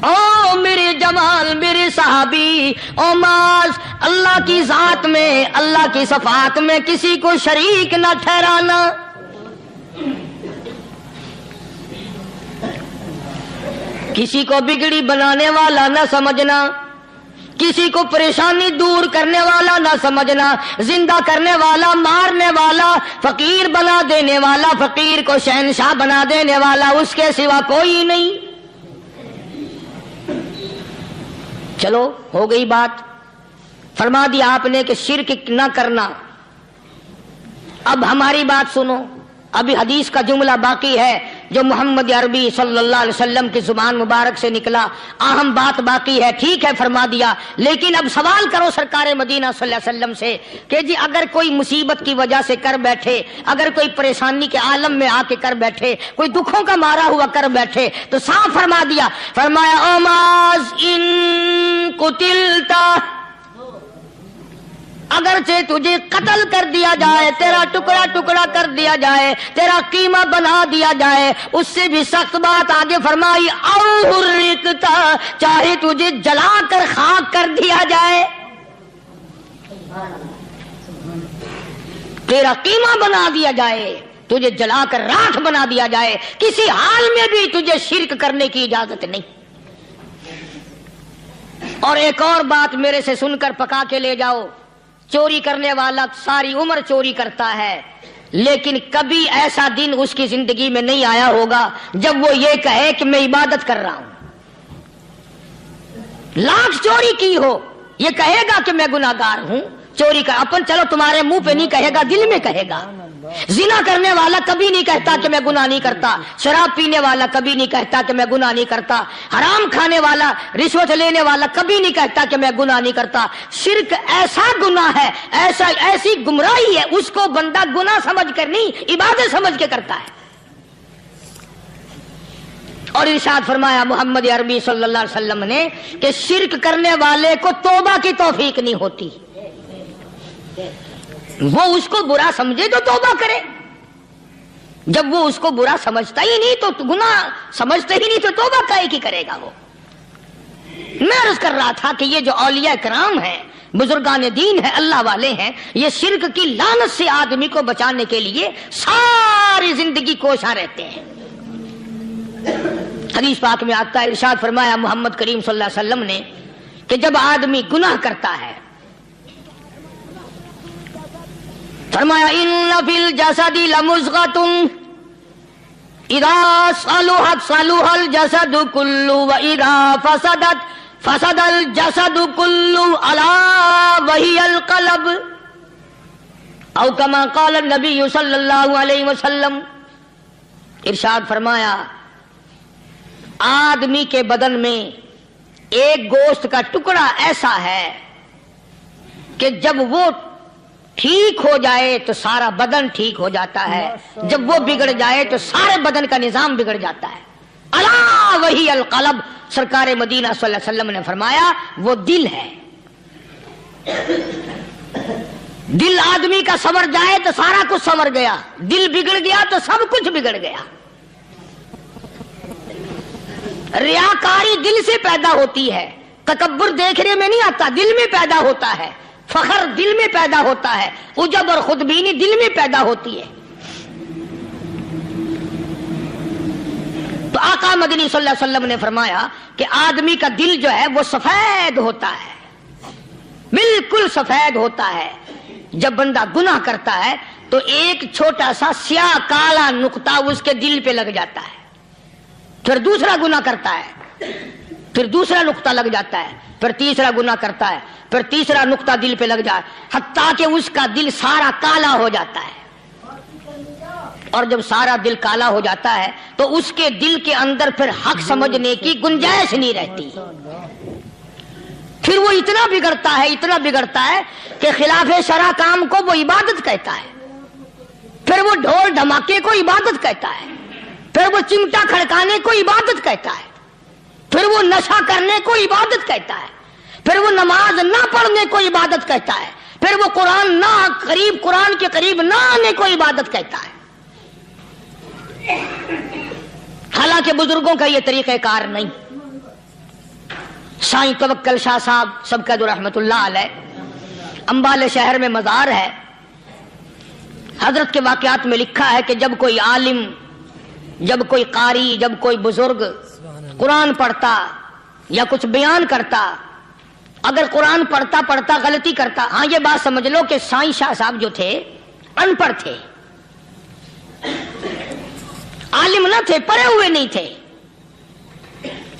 او میرے جمال، میرے صحابی، او معاذ، اللہ کی ذات میں، اللہ کی صفات میں کسی کو شریک نہ ٹھہرانا. کسی کو بگڑی بنانے والا نہ سمجھنا، کسی کو پریشانی دور کرنے والا نہ سمجھنا، زندہ کرنے والا، مارنے والا، فقیر بنا دینے والا، فقیر کو شہنشاہ بنا دینے والا اس کے سوا کوئی نہیں. چلو ہو گئی بات، فرما دیا آپ نے کہ شرک نہ کرنا. اب ہماری بات سنو، ابھی حدیث کا جملہ باقی ہے جو محمد عربی صلی اللہ علیہ وسلم کی زبان مبارک سے نکلا، اہم بات باقی ہے. ٹھیک ہے فرما دیا، لیکن اب سوال کرو سرکار مدینہ صلی اللہ علیہ وسلم سے کہ جی اگر کوئی مصیبت کی وجہ سے کر بیٹھے، اگر کوئی پریشانی کے عالم میں آ کے کر بیٹھے، کوئی دکھوں کا مارا ہوا کر بیٹھے، تو صاف فرما دیا. فرمایا او معاذ ان قتلتا، اگرچہ تجھے قتل کر دیا جائے، تیرا ٹکڑا ٹکڑا کر دیا جائے، تیرا قیمہ بنا دیا جائے، اس سے بھی سخت بات آگے فرمائی او حرقتا، چاہے تجھے جلا کر خاک کر دیا جائے، تیرا قیمہ بنا دیا جائے، تجھے جلا کر راکھ بنا دیا جائے، کسی حال میں بھی تجھے شرک کرنے کی اجازت نہیں. اور ایک اور بات میرے سے سن کر پکا کے لے جاؤ. چوری کرنے والا ساری عمر چوری کرتا ہے، لیکن کبھی ایسا دن اس کی زندگی میں نہیں آیا ہوگا جب وہ یہ کہے کہ میں عبادت کر رہا ہوں. لاکھ چوری کی ہو یہ کہے گا کہ میں گناہگار ہوں، چوری کر اپن چلو تمہارے منہ پہ نہیں کہے گا، دل میں کہے گا. زنا کرنے والا کبھی نہیں کہتا کہ میں گناہ نہیں کرتا، شراب پینے والا کبھی نہیں کہتا کہ میں گناہ نہیں کرتا، حرام کھانے والا، رشوت لینے والا کبھی نہیں کہتا کہ میں گناہ نہیں کرتا. شرک ایسا گناہ ہے، ایسی گمراہی ہے، اس کو بندہ گناہ سمجھ کر نہیں عبادت سمجھ کے کرتا ہے. اور ارشاد فرمایا محمد عربی صلی اللہ علیہ وسلم نے کہ شرک کرنے والے کو توبہ کی توفیق نہیں ہوتی. وہ اس کو برا سمجھے تو توبہ کرے، جب وہ اس کو برا سمجھتا ہی نہیں تو گناہ سمجھتا ہی نہیں تو توبہ کائے کی کرے گا وہ. میں عرض کر رہا تھا کہ یہ جو اولیاء کرام ہیں، بزرگان دین ہیں، اللہ والے ہیں، یہ شرک کی لعنت سے آدمی کو بچانے کے لیے ساری زندگی کوشاں رہتے ہیں. حدیث پاک میں آتا ہے، ارشاد فرمایا محمد کریم صلی اللہ علیہ وسلم نے کہ جب آدمی گناہ کرتا ہے، فرمایا ان فی الجسد لمضغۃ اذا صلحت صلح الجسد كله واذا فسدت فسد الجسد كله الا وهي القلب او كما قال النبي صلی اللہ علیہ وسلم. ارشاد فرمایا آدمی کے بدن میں ایک گوشت کا ٹکڑا ایسا ہے کہ جب وہ ٹھیک ہو جائے تو سارا بدن ٹھیک ہو جاتا ہے، جب وہ بگڑ جائے تو سارے بدن کا نظام بگڑ جاتا ہے۔ الا وہی القلب، سرکار مدینہ صلی اللہ علیہ وسلم نے فرمایا وہ دل ہے۔ دل آدمی کا سنور جائے تو سارا کچھ سنور گیا، دل بگڑ گیا تو سب کچھ بگڑ گیا۔ ریاکاری دل سے پیدا ہوتی ہے، تکبر دیکھنے میں نہیں آتا، دل میں پیدا ہوتا ہے، فخر دل میں پیدا ہوتا ہے، عجب اور خودبینی دل میں پیدا ہوتی ہے۔ تو آقا مدنی صلی اللہ علیہ وسلم نے فرمایا کہ آدمی کا دل جو ہے وہ سفید ہوتا ہے، بالکل سفید ہوتا ہے۔ جب بندہ گناہ کرتا ہے تو ایک چھوٹا سا سیاہ کالا نقطہ اس کے دل پہ لگ جاتا ہے، پھر دوسرا گناہ کرتا ہے، پھر دوسرا نقطہ لگ جاتا ہے، پھر تیسرا گناہ کرتا ہے، پھر تیسرا نقطہ دل پہ لگ جائے، حتیٰ کہ اس کا دل سارا کالا ہو جاتا ہے۔ اور جب سارا دل کالا ہو جاتا ہے تو اس کے دل کے اندر پھر حق سمجھنے کی گنجائش نہیں رہتی، پھر وہ اتنا بگڑتا ہے کہ خلاف شرع کام کو وہ عبادت کہتا ہے، پھر وہ ڈھول دھماکے کو عبادت کہتا ہے، پھر وہ چمٹا کھڑکانے کو عبادت کہتا ہے، پھر وہ نشہ کرنے کو عبادت کہتا ہے، پھر وہ نماز نہ پڑھنے کو عبادت کہتا ہے، پھر وہ قرآن کے قریب نہ آنے کو عبادت کہتا ہے۔ حالانکہ بزرگوں کا یہ طریقہ کار نہیں۔ سائیں توکل شاہ صاحب سبقت رحمت اللہ علیہ، امبالے شہر میں مزار ہے، حضرت کے واقعات میں لکھا ہے کہ جب کوئی عالم، جب کوئی قاری، جب کوئی بزرگ قرآن پڑھتا یا کچھ بیان کرتا، اگر قرآن پڑھتا غلطی کرتا، ہاں یہ بات سمجھ لو کہ سائیں شاہ صاحب جو تھے ان پڑھ تھے، عالم نہ تھے، پڑھے ہوئے نہیں تھے،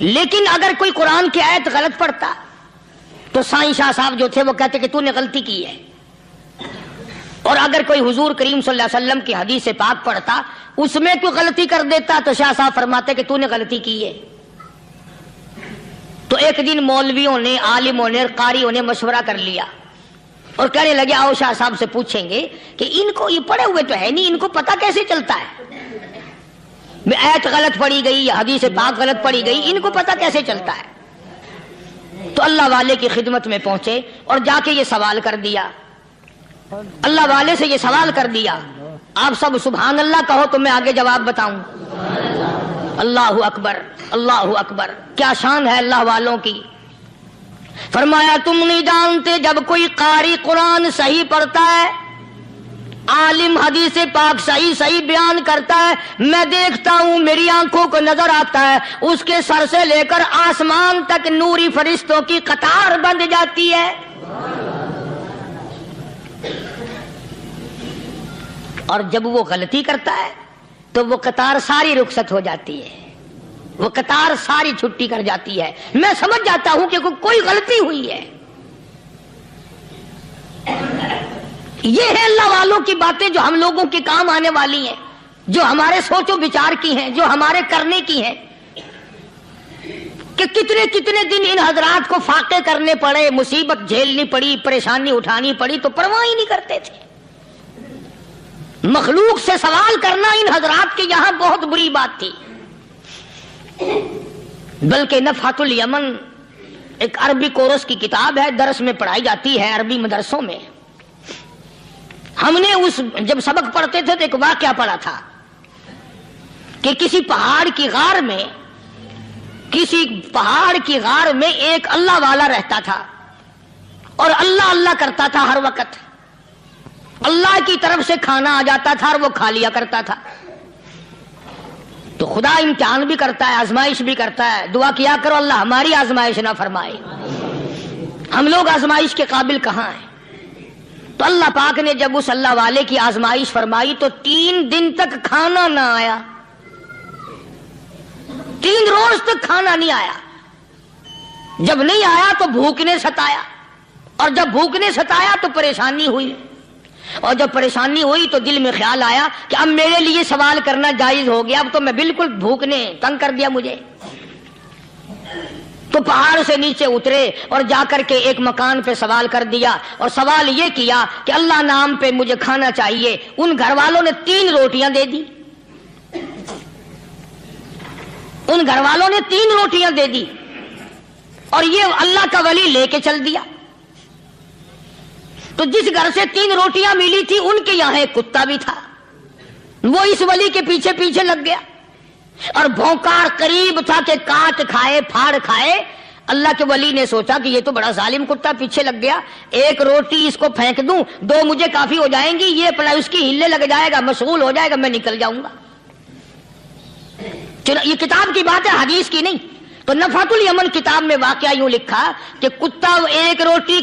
لیکن اگر کوئی قرآن کی آیت غلط پڑھتا تو سائیں شاہ صاحب جو تھے وہ کہتے کہ تو نے غلطی کی ہے، اور اگر کوئی حضور کریم صلی اللہ علیہ وسلم کی حدیث پاک پڑھتا اس میں کوئی غلطی کر دیتا تو شاہ صاحب فرماتے کہ تو نے غلطی کی ہے۔ تو ایک دن مولویوں نے، عالموں نے، قاریوں نے مشورہ کر لیا اور کہنے لگے آؤ شاہ صاحب سے پوچھیں گے کہ ان کو یہ پڑھے ہوئے تو ہے نہیں، ان کو پتہ کیسے چلتا ہے، آیت غلط پڑھی گئی یا حدیث پاک غلط پڑھی گئی، ان کو پتہ کیسے چلتا ہے؟ تو اللہ والے کی خدمت میں پہنچے اور جا کے یہ سوال کر دیا، اللہ والے سے یہ سوال کر دیا، آپ سب سبحان اللہ کہو تو میں آگے جواب بتاؤں۔ اللہ اکبر، اللہ اکبر، کیا شان ہے اللہ والوں کی۔ فرمایا تم نہیں جانتے جب کوئی قاری قرآن صحیح پڑھتا ہے، عالم حدیث پاک صحیح بیان کرتا ہے، میں دیکھتا ہوں، میری آنکھوں کو نظر آتا ہے، اس کے سر سے لے کر آسمان تک نوری فرشتوں کی قطار بندھ جاتی ہے، اور جب وہ غلطی کرتا ہے تو وہ قطار ساری رخصت ہو جاتی ہے، وہ قطار ساری چھٹی کر جاتی ہے، میں سمجھ جاتا ہوں کہ کوئی غلطی ہوئی ہے۔ یہ ہے اللہ والوں کی باتیں جو ہم لوگوں کے کام آنے والی ہیں، جو ہمارے سوچ و بچار کی ہیں، جو ہمارے کرنے کی ہیں، کہ کتنے کتنے دن ان حضرات کو فاقے کرنے پڑے، مصیبت جھیلنی پڑی، پریشانی اٹھانی پڑی، تو پرواہ ہی نہیں کرتے تھے۔ مخلوق سے سوال کرنا ان حضرات کے یہاں بہت بری بات تھی، بلکہ نفحۃ الیمن ایک عربی کورس کی کتاب ہے، درس میں پڑھائی جاتی ہے عربی مدرسوں میں۔ ہم نے جب سبق پڑھتے تھے تو ایک واقعہ پڑھا تھا کہ کسی پہاڑ کی غار میں ایک اللہ والا رہتا تھا اور اللہ اللہ کرتا تھا، ہر وقت اللہ کی طرف سے کھانا آ جاتا تھا اور وہ کھا لیا کرتا تھا۔ تو خدا امتحان بھی کرتا ہے، آزمائش بھی کرتا ہے، دعا کیا کرو اللہ ہماری آزمائش نہ فرمائے، ہم لوگ آزمائش کے قابل کہاں ہیں۔ تو اللہ پاک نے جب اس اللہ والے کی آزمائش فرمائی تو 3 دن تک کھانا نہ آیا، 3 روز تک کھانا نہیں آیا۔ جب نہیں آیا تو بھوک نے ستایا، اور جب بھوک نے ستایا تو پریشانی ہوئی، اور جب پریشانی ہوئی تو دل میں خیال آیا کہ اب میرے لیے سوال کرنا جائز ہو گیا، اب تو میں بالکل بھوک نے تنگ کر دیا مجھے۔ تو پہاڑ سے نیچے اترے اور جا کر کے ایک مکان پہ سوال کر دیا، اور سوال یہ کیا کہ اللہ نام پہ مجھے کھانا چاہیے۔ ان گھر والوں نے 3 روٹیاں دے دی، ان گھر والوں نے 3 روٹیاں دے دی، اور یہ اللہ کا ولی لے کے چل دیا۔ تو جس گھر سے 3 روٹیاں ملی تھی ان کے یہاں ایک کتا بھی تھا، وہ اس ولی کے پیچھے پیچھے لگ گیا اور بھونکار قریب تھا کہ کاٹ کھائے پھاڑ کھائے۔ اللہ کے ولی نے سوچا کہ یہ تو بڑا ظالم کتا پیچھے لگ گیا، 1 روٹی اس کو پھینک دوں، 2 مجھے کافی ہو جائیں گی، یہ اپنا اس کی ہلے لگ جائے گا، مشغول ہو جائے گا، میں نکل جاؤں گا۔ یہ کتاب کی بات ہے، حدیث کی نہیں۔ تو نفحۃ الیمن کتاب میں واقعہ یوں لکھا کہ کتا 1 روٹی